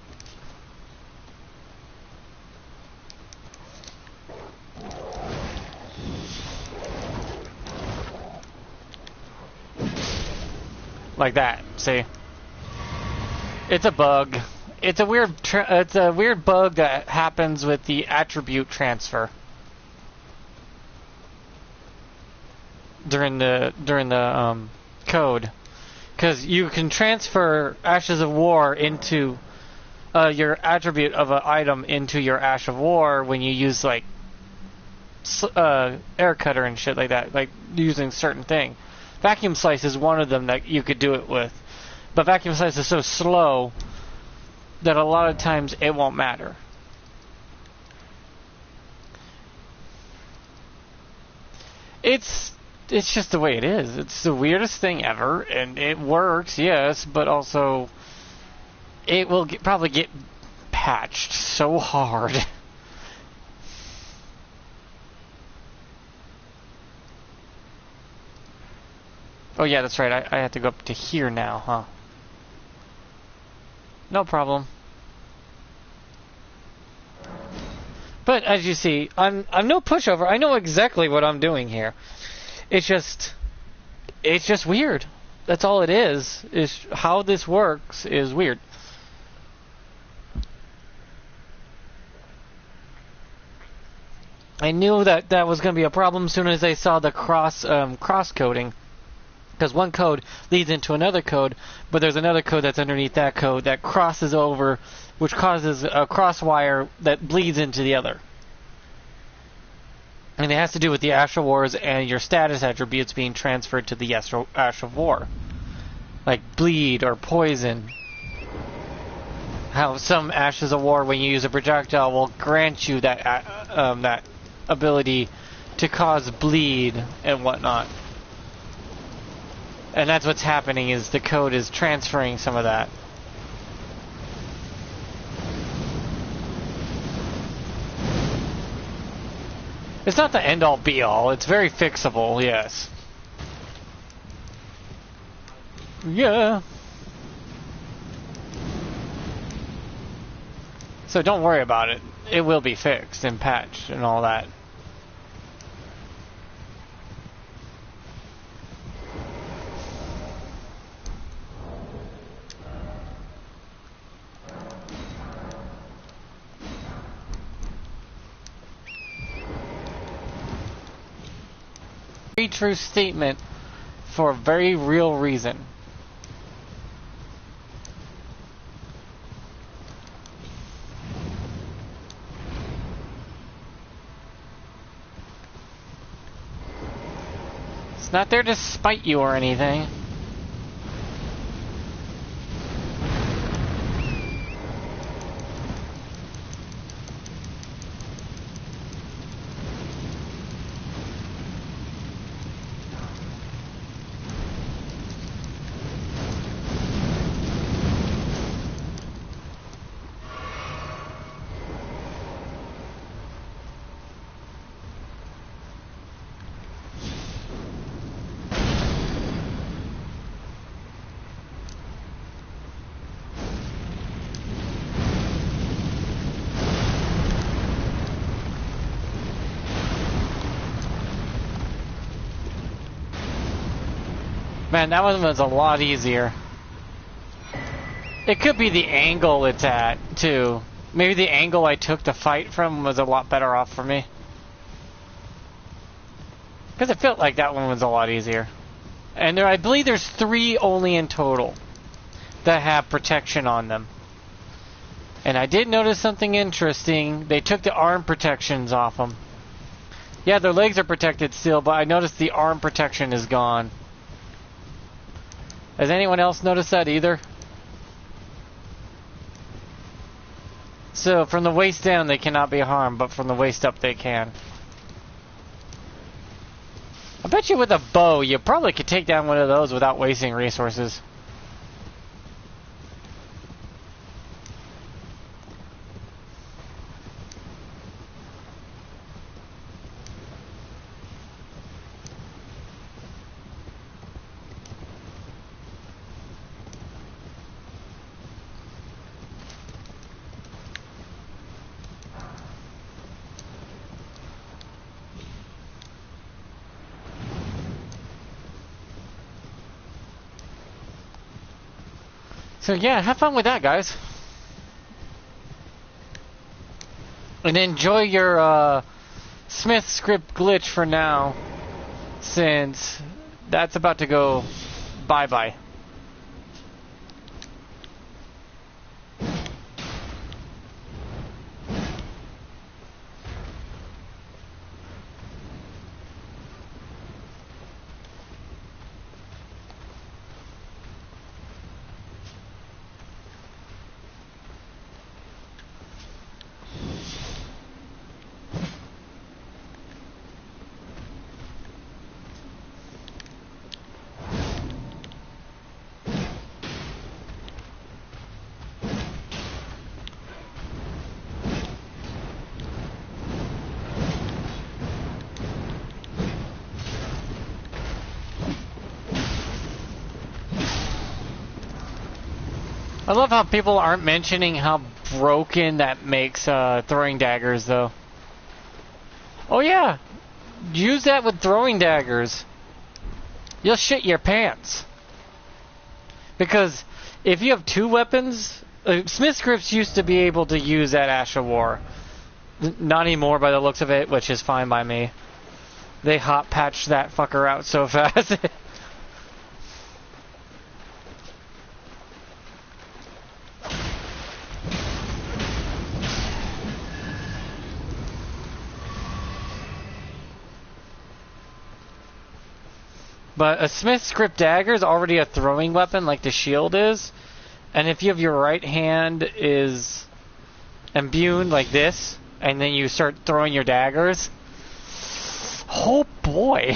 [SPEAKER 1] like that. See, it's a bug. It's a weird bug that happens with the attribute transfer during the code, because you can transfer Ashes of War into your attribute of an item into your Ash of War when you use like air cutter and shit like that, like using certain thing. Vacuum Slice is one of them that you could do it with, but Vacuum Slice is so slow that a lot of times it won't matter. It's just the way it is. It's the weirdest thing ever, and it works, yes, but also it will probably get patched so hard. Oh yeah, that's right. I have to go up to here now, huh? No problem. But as you see, I'm no pushover. I know exactly what I'm doing here. It's just weird. That's all it is. Is how this works is weird. I knew that was going to be a problem as soon as I saw the cross coding. Because one code leads into another code, but there's another code that's underneath that code that crosses over, which causes a cross wire that bleeds into the other. And it has to do with the Ash of Wars and your status attributes being transferred to the Ash of War. Like bleed or poison. How some Ashes of War, when you use a projectile, will grant you that ability to cause bleed and whatnot. And that's what's happening, is the code is transferring some of that. It's not the end-all be-all. It's very fixable, yes. Yeah. So don't worry about it. It will be fixed and patched and all that. Very true statement for a very real reason. It's not there to spite you or anything. Man, that one was a lot easier. It could be the angle it's at, too. Maybe the angle I took the fight from was a lot better off for me. Because it felt like that one was a lot easier. And I believe there's 3 only in total that have protection on them. And I did notice something interesting. They took the arm protections off them. Yeah, their legs are protected still, but I noticed the arm protection is gone. Has anyone else noticed that either? So, from the waist down they cannot be harmed, but from the waist up they can. I bet you with a bow, you probably could take down one of those without wasting resources. So yeah, have fun with that, guys. And enjoy your Smith script glitch for now, since that's about to go bye-bye. I love how people aren't mentioning how broken that makes throwing daggers, though. Oh yeah, use that with throwing daggers. You'll shit your pants. Because if you have two weapons, Smith's grips used to be able to use that Ash of War. Not anymore by the looks of it, which is fine by me. They hot patched that fucker out so fast. But a Smith's grip dagger is already a throwing weapon like the shield is. And if you have your right hand is imbued like this, and then you start throwing your daggers, oh boy.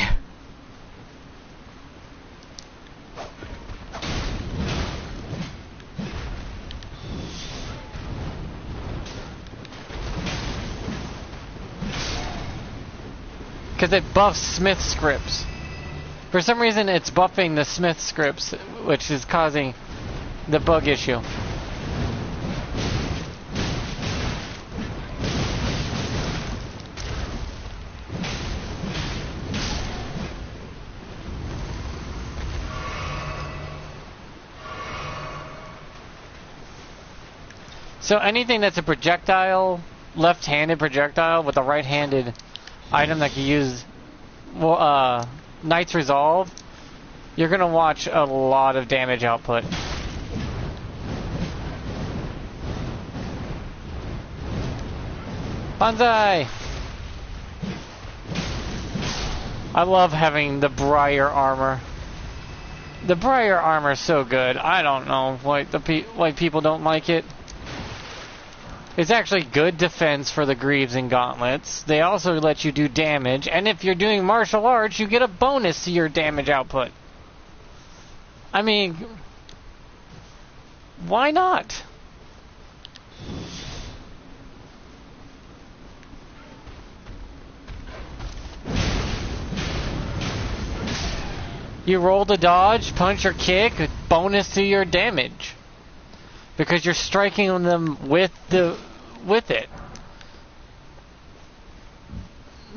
[SPEAKER 1] Because it buffs Smith's grips. For some reason, it's buffing the Smith scripts, which is causing the bug issue. So anything that's a projectile, left-handed projectile with a right-handed item that can use, well, Knight's Resolve, you're gonna watch a lot of damage output. Banzai! I love having the Briar armor. The Briar armor is so good. I don't know why why people don't like it. It's actually good defense for the greaves and gauntlets. They also let you do damage, and if you're doing martial arts, you get a bonus to your damage output. I mean, why not? You roll the dodge, punch or kick, bonus to your damage. Because you're striking them with it.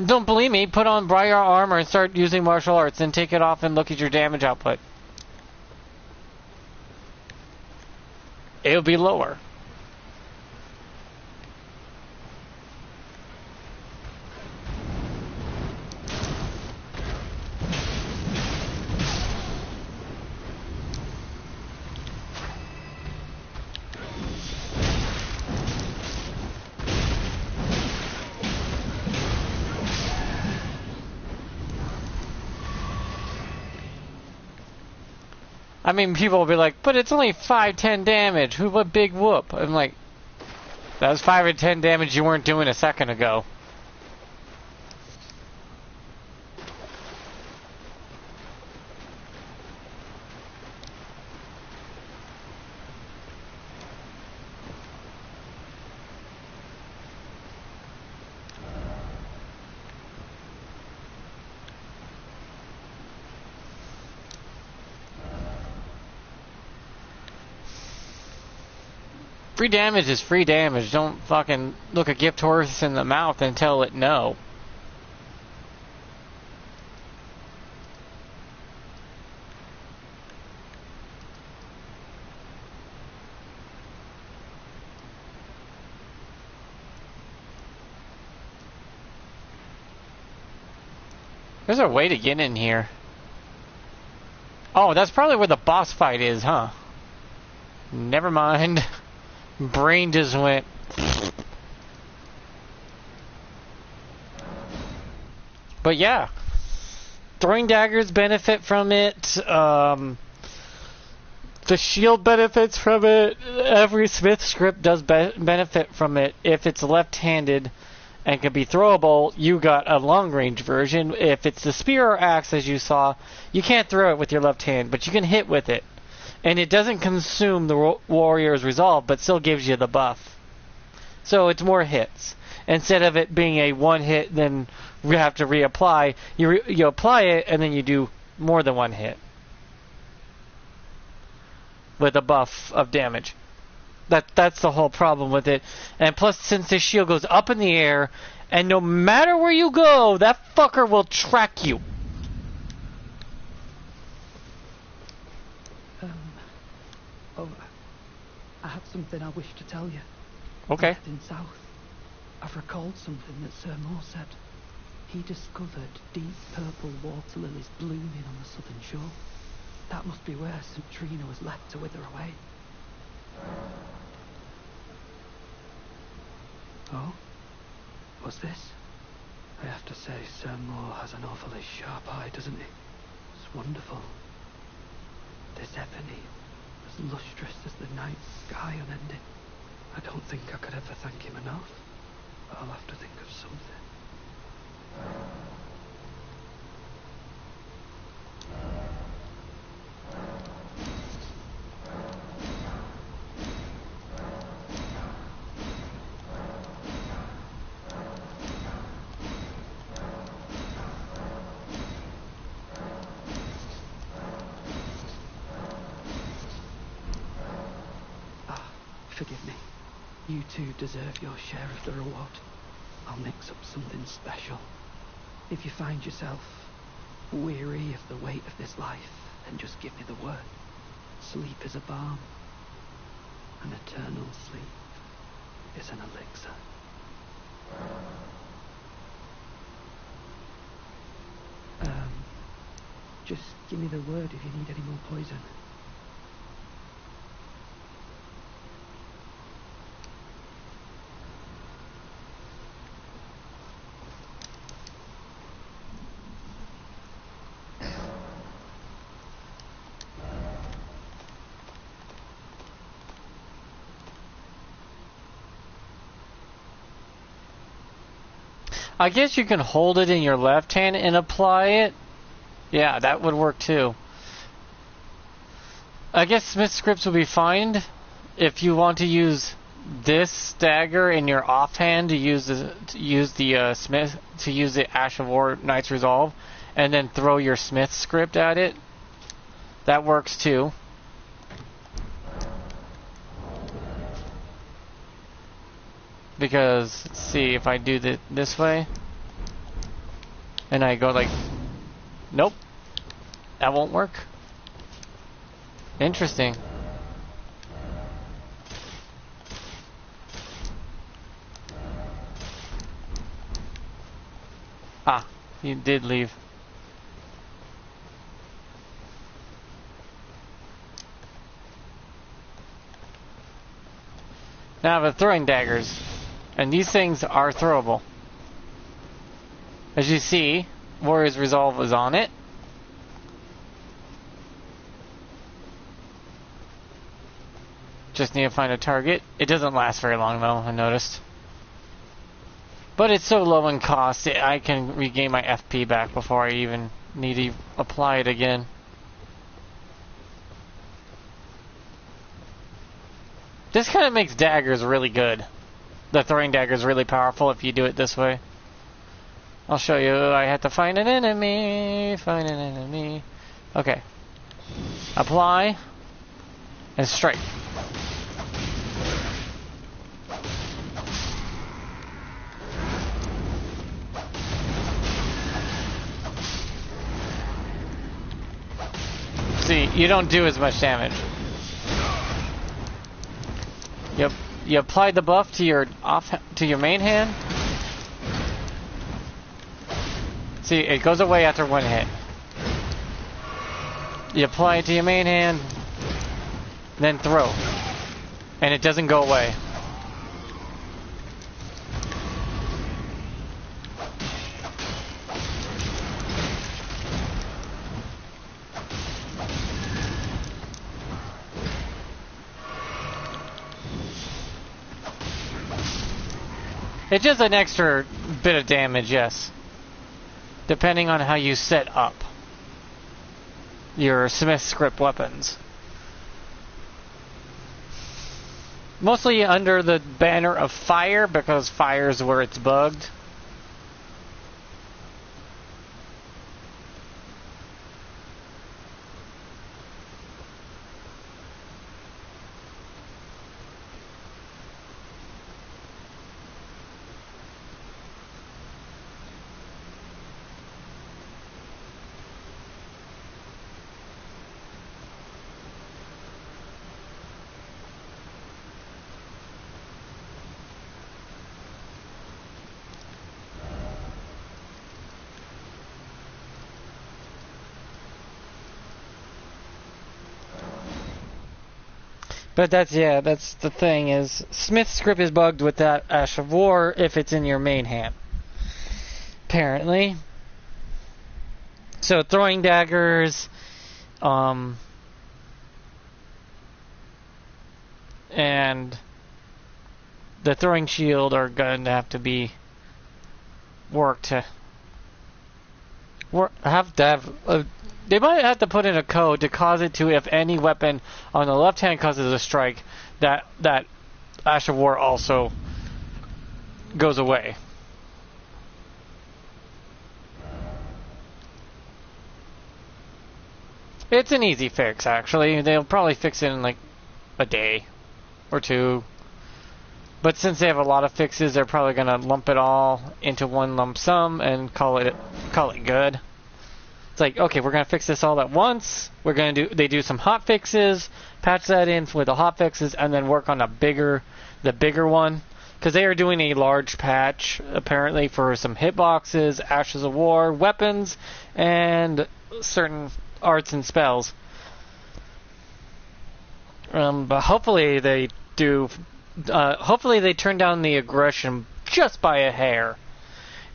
[SPEAKER 1] Don't believe me? Put on Briar armor and start using martial arts, then take it off and look at your damage output. It'll be lower. I mean, people will be like, but it's only 5-10 damage. What big whoop? I'm like, that was 5 or 10 damage you weren't doing a second ago. Free damage is free damage. Don't fucking look a gift horse in the mouth and tell it no. There's a way to get in here. Oh, that's probably where the boss fight is, huh? Never mind. Brain just went. But yeah. Throwing daggers benefit from it. The shield benefits from it. Every Smith script does benefit from it. If it's left-handed and can be throwable, you got a long-range version. If it's the spear or axe, as you saw, you can't throw it with your left hand, but you can hit with it. And it doesn't consume the warrior's resolve, but still gives you the buff. So it's more hits. Instead of it being a one hit, then you have to reapply, you apply it, and then you do more than one hit. With a buff of damage. That's the whole problem with it. And plus, since this shield goes up in the air, and no matter where you go, that fucker will track you.
[SPEAKER 4] I have something I wish to tell you.
[SPEAKER 1] Okay.
[SPEAKER 4] In south, I've recalled something that Sir Moore said. He discovered deep purple water lilies blooming on the southern shore. That must be where St. Trina was left to wither away. Oh? What's this? I have to say, Sir Moore has an awfully sharp eye, doesn't he? It's wonderful. This ebony, as lustrous as the night sky unending. I don't think I could ever thank him enough, but I'll have to think of something. Forgive me. You two deserve your share of the reward. I'll mix up something special. If you find yourself weary of the weight of this life, then just give me the word. Sleep is a balm. An eternal sleep is an elixir. Just give me the word if you need any more poison.
[SPEAKER 1] I guess you can hold it in your left hand and apply it. Yeah, that would work too. I guess Smith scripts would be fine if you want to use this dagger in your offhand to use the Ash of War Knight's Resolve, and then throw your Smith script at it. That works too. Because, let's see, if I do this way, and I go like, nope, that won't work. Interesting. Ah, he did leave. Now the throwing daggers. And these things are throwable. As you see, Warrior's Resolve is on it. Just need to find a target. It doesn't last very long though, I noticed. But it's so low in cost, I can regain my FP back before I even need to apply it again. This kind of makes daggers really good. The throwing dagger is really powerful if you do it this way. I'll show you. I have to find an enemy. Find an enemy. Okay. Apply. And strike. See, you don't do as much damage. Yep. You apply the buff to your main hand. See, it goes away after one hit. You apply it to your main hand, then throw. And it doesn't go away. It's just an extra bit of damage, yes. Depending on how you set up your Smith script weapons. Mostly under the banner of fire, because fire is where it's bugged. But that's the thing is, Smith's script is bugged with that Ash of War if it's in your main hand. Apparently. So throwing daggers, and the throwing shield are going to have to be worked to they might have to put in a code to cause it to, if any weapon on the left hand causes a strike, that Ash of War also goes away. It's an easy fix, actually. They'll probably fix it in like a day or two. But since they have a lot of fixes, they're probably going to lump it all into one lump sum and call it good. It's like, okay, we're going to fix this all at once. They do some hot fixes, patch that in with the hot fixes, and then work on the bigger one. Because they are doing a large patch, apparently, for some hitboxes, Ashes of War, weapons, and certain arts and spells. But hopefully they do. Hopefully they turn down the aggression just by a hair.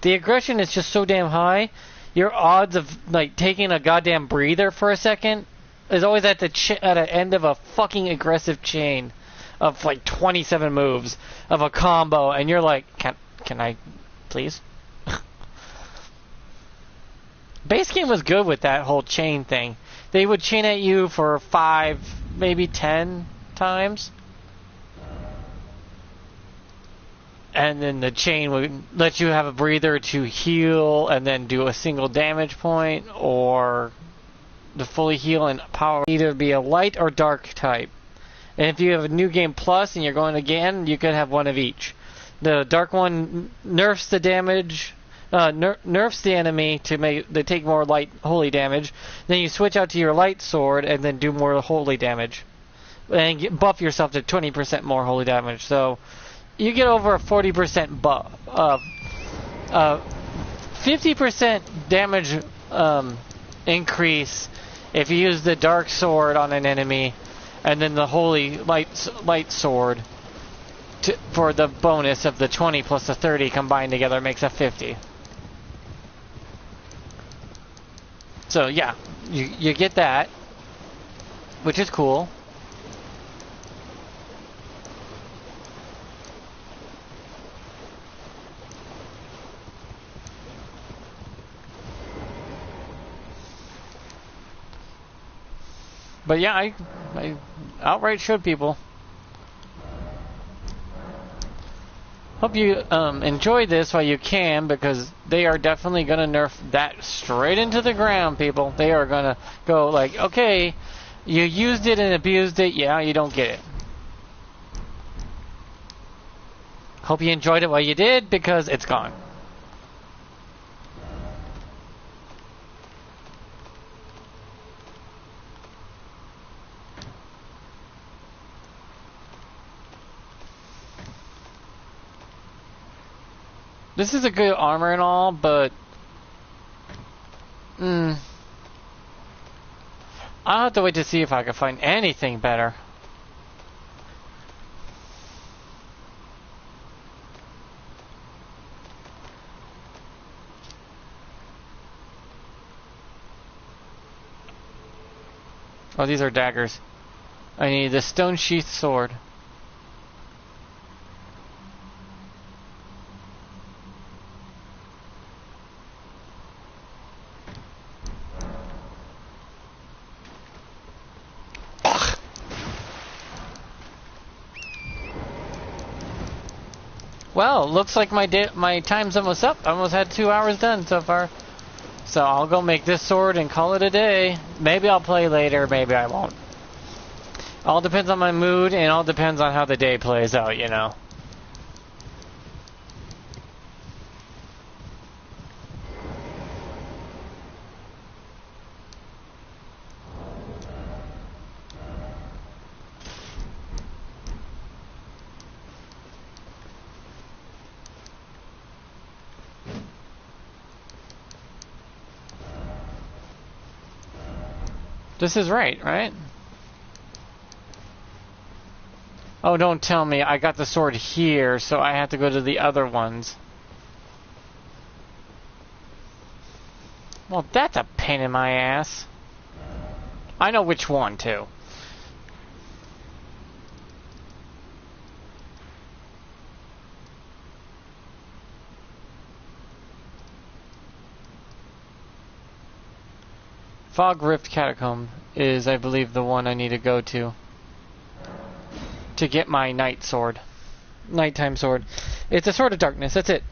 [SPEAKER 1] The aggression is just so damn high. Your odds of like taking a goddamn breather for a second is always at the end of a fucking aggressive chain of like 27 moves of a combo, and you're like, can I please? Base game was good with that whole chain thing. They would chain at you for 5, maybe 10 times. And then the chain would let you have a breather to heal and then do a single damage point, or to fully heal and power. Either be a light or dark type. And if you have a New Game Plus and you're going again, you could have one of each. The dark one nerfs the damage, nerfs the enemy to make they take more light holy damage. Then you switch out to your light sword and then do more holy damage, and buff yourself to 20% more holy damage. So you get over a 40% buff, 50% damage increase if you use the dark sword on an enemy, and then the holy light sword for the bonus of the 20 plus the 30 combined together makes a 50. So yeah, you get that, which is cool. But yeah, I outright should people. Hope you enjoy this while you can, because they are definitely going to nerf that straight into the ground, people. They are going to go like, okay, you used it and abused it, yeah, you don't get it. Hope you enjoyed it while you did, because it's gone. This is a good armor and all, but Hmm. I'll have to wait to see if I can find anything better. Oh, these are daggers. I need the stone sheath sword. Well, looks like my time's almost up. I almost had 2 hours done so far. So I'll go make this sword and call it a day. Maybe I'll play later, maybe I won't. All depends on my mood and all depends on how the day plays out, you know. This is right? Oh, don't tell me. I got the sword here, so I have to go to the other ones. Well, that's a pain in my ass. I know which one, too. Fog Rift Catacomb is, I believe, the one I need to go to get my night sword. Nighttime sword. It's a sword of darkness, that's it.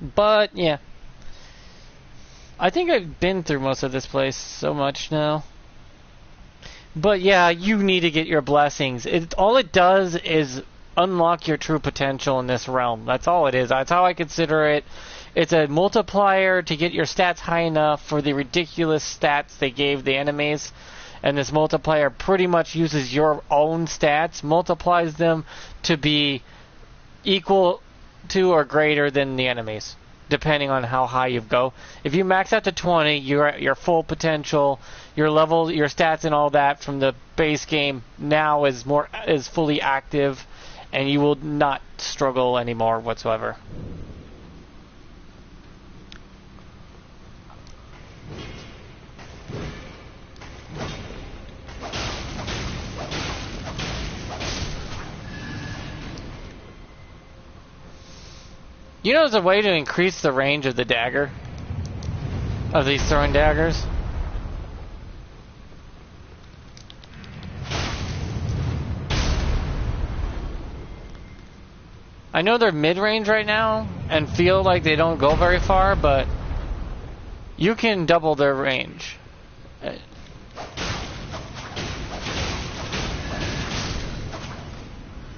[SPEAKER 1] But, yeah. I think I've been through most of this place so much now. But yeah, you need to get your blessings. All it does is unlock your true potential in this realm. That's all it is. That's how I consider it. It's a multiplier to get your stats high enough for the ridiculous stats they gave the enemies. And this multiplier pretty much uses your own stats, multiplies them to be equal to or greater than the enemies, depending on how high you go. If you max out to 20, you're at your full potential. Your level, your stats and all that from the base game now is fully active, and you will not struggle anymore whatsoever. You know there's a way to increase the range of the dagger? Of these throwing daggers? I know they're mid-range right now and feel like they don't go very far, but you can double their range.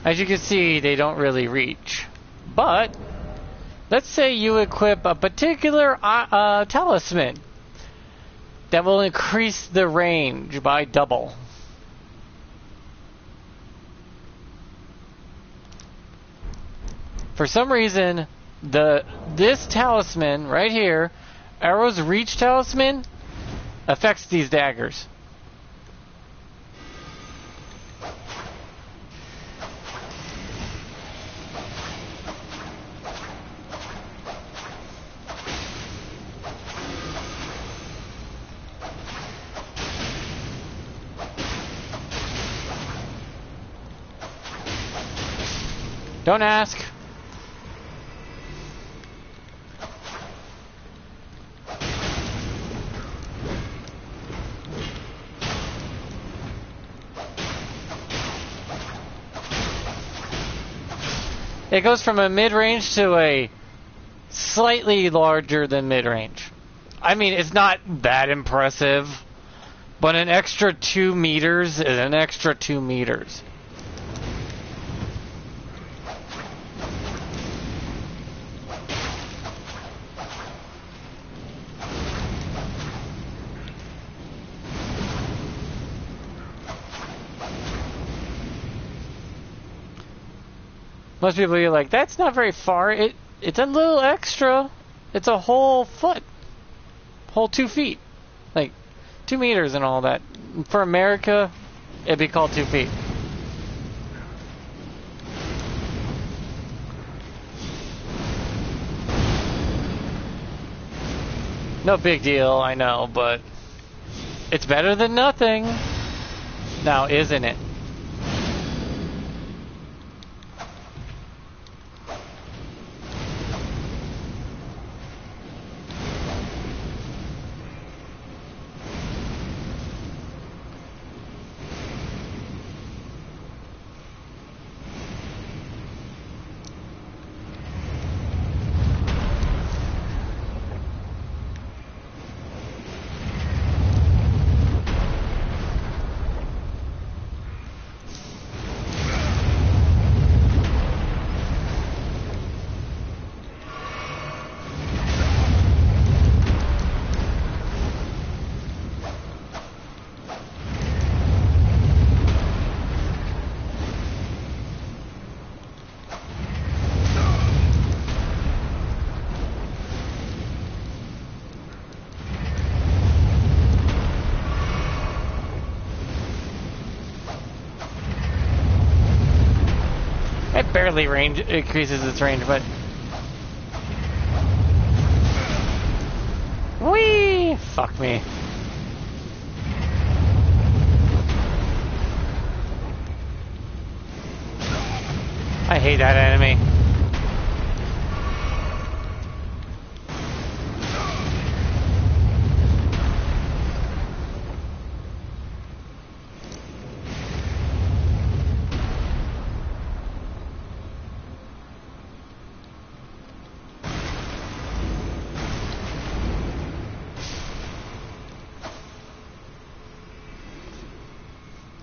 [SPEAKER 1] As you can see, they don't really reach. But let's say you equip a particular talisman that will increase the range by double. For some reason, this talisman right here, Arrow's Reach talisman, affects these daggers. Don't ask. It goes from a mid-range to a slightly larger than mid-range. I mean, it's not that impressive, but an extra 2 meters is an extra 2 meters. Most people are like, that's not very far. It's a little extra. It's a whole foot. Whole 2 feet. Like, 2 meters and all that. For America, it'd be called 2 feet. No big deal, I know, but it's better than nothing. Now, isn't it? It barely increases its range, but... Whee! Fuck me. I hate that enemy.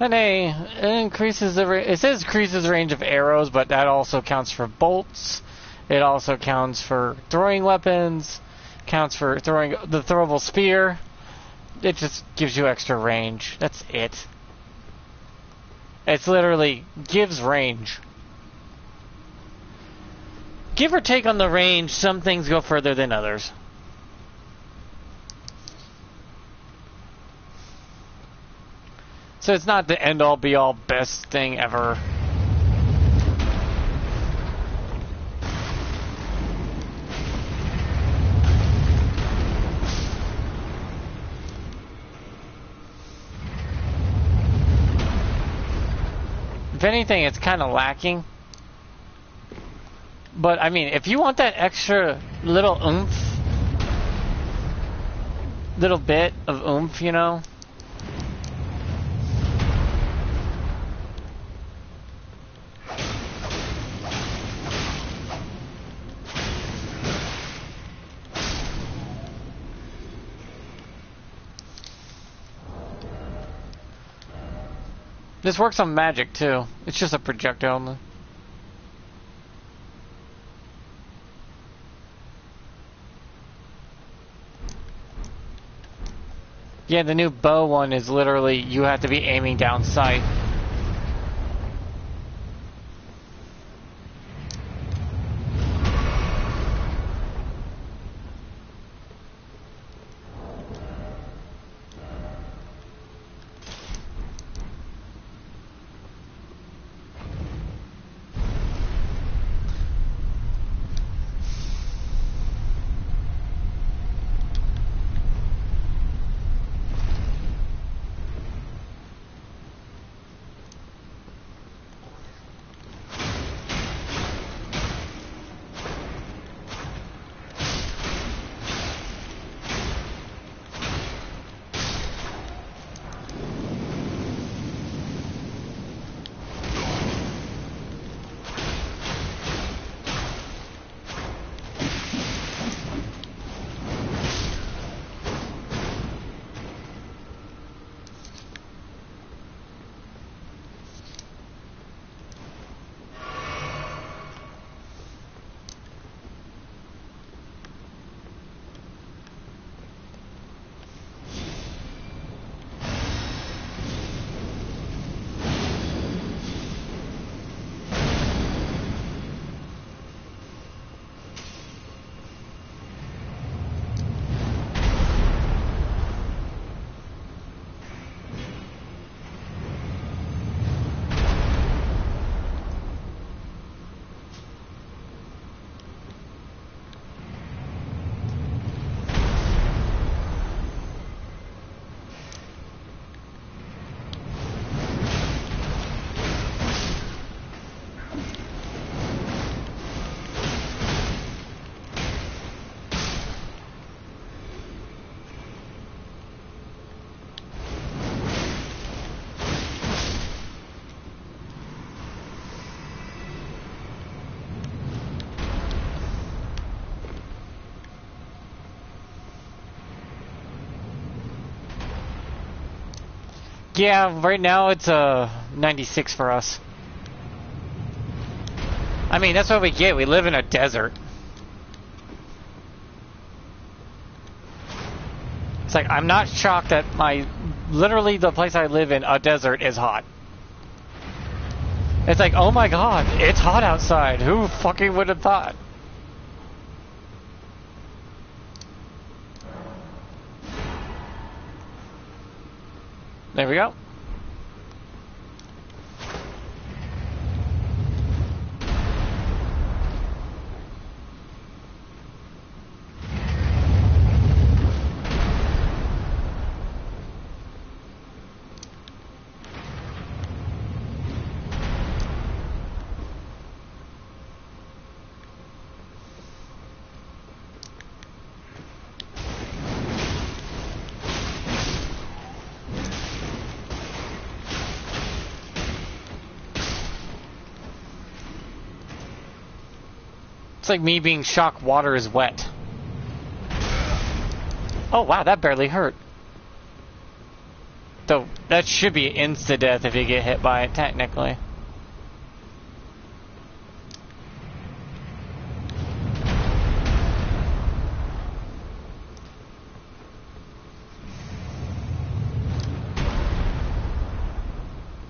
[SPEAKER 1] And it increases the it says increases the range of arrows, but that also counts for bolts. It also counts for throwing weapons, counts for throwing the throwable spear. It just gives you extra range. That's it. It's literally gives range. Give or take on the range, some things go further than others. So it's not the end-all be-all best thing ever. If anything, it's kind of lacking. But, I mean, if you want that extra little oomph, little bit of oomph, you know? This works on magic, too. It's just a projectile. Yeah, the new bow one is literally, you have to be aiming down sight. Yeah, right now it's 96 for us. I mean, that's what we get. We live in a desert. It's like, I'm not shocked that literally the place I live in, a desert, is hot. It's like, oh my god, it's hot outside. Who fucking would have thought? There we go. It's like me being shocked water is wet. Oh wow, that barely hurt. Though, that should be insta-death if you get hit by it, technically.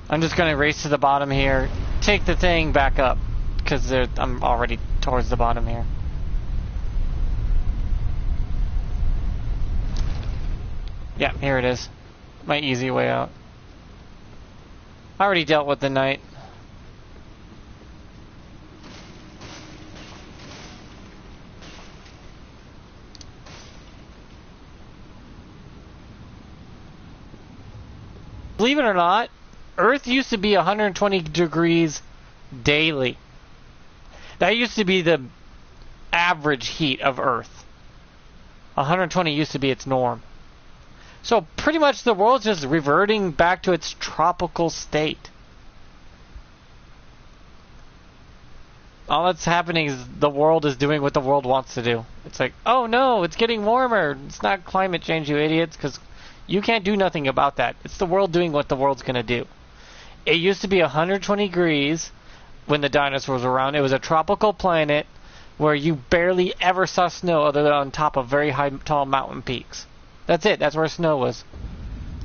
[SPEAKER 1] I'm just gonna race to the bottom here, take the thing back up, because I'm already towards the bottom here. Yeah, here it is. My easy way out. I already dealt with the knight. Believe it or not, Earth used to be 120 degrees daily. That used to be the average heat of Earth. 120 used to be its norm. So pretty much the world's just reverting back to its tropical state. All that's happening is the world is doing what the world wants to do. It's like, oh no, it's getting warmer. It's not climate change, you idiots, because you can't do nothing about that. It's the world doing what the world's going to do. It used to be 120 degrees when the dinosaurs were around. It was a tropical planet where you barely ever saw snow other than on top of very high, tall mountain peaks. That's it. That's where snow was.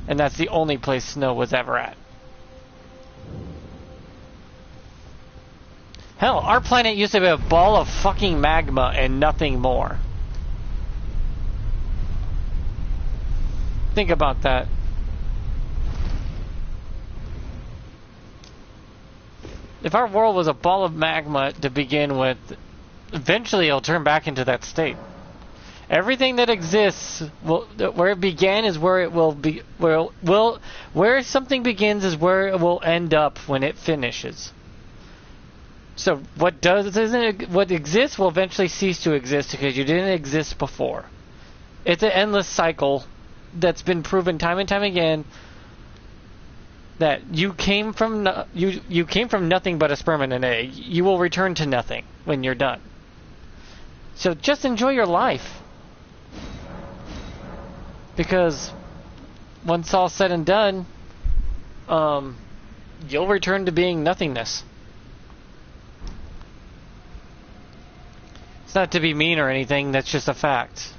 [SPEAKER 1] And that's the only place snow was ever at. Hell, our planet used to be a ball of fucking magma and nothing more. Think about that. If our world was a ball of magma to begin with, eventually it'll turn back into that state. Everything that exists, where it began is where it will be. Where something begins is where it will end up when it finishes. So what exists will eventually cease to exist because you didn't exist before. It's an endless cycle that's been proven time and time again. That you came from nothing but a sperm and an egg. You will return to nothing when you're done. So just enjoy your life. Because once all's said and done, you'll return to being nothingness. It's not to be mean or anything, that's just a fact.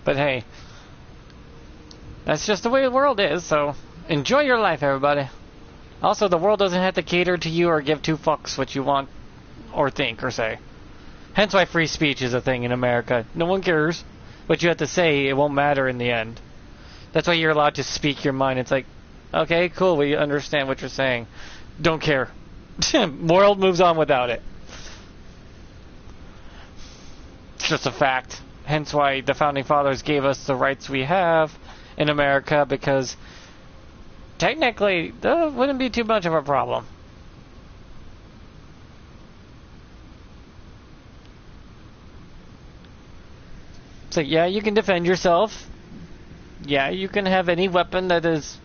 [SPEAKER 1] But hey, that's just the way the world is, so enjoy your life, everybody. Also, the world doesn't have to cater to you or give two fucks what you want or think or say. Hence why free speech is a thing in America. No one cares what you have to say. It won't matter in the end. That's why you're allowed to speak your mind. It's like, okay, cool, we understand what you're saying. Don't care. World moves on without it. It's just a fact. Hence why the Founding Fathers gave us the rights we have in America, because technically that wouldn't be too much of a problem. So yeah, you can defend yourself. Yeah, you can have any weapon that is,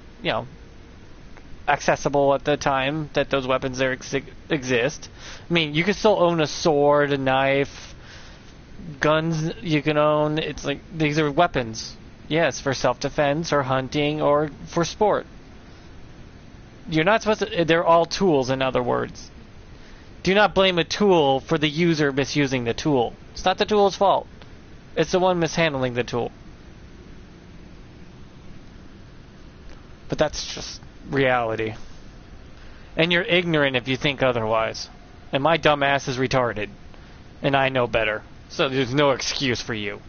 [SPEAKER 1] accessible at the time that those weapons there exist. I mean, you can still own a sword, a knife, guns you can own. It's like, these are weapons. Yes, for self-defense or hunting or for sport. You're not supposed to... They're all tools, in other words. Do not blame a tool for the user misusing the tool. It's not the tool's fault. It's the one mishandling the tool. But that's just reality. And you're ignorant if you think otherwise. And my dumb ass is retarded. And I know better. So there's no excuse for you.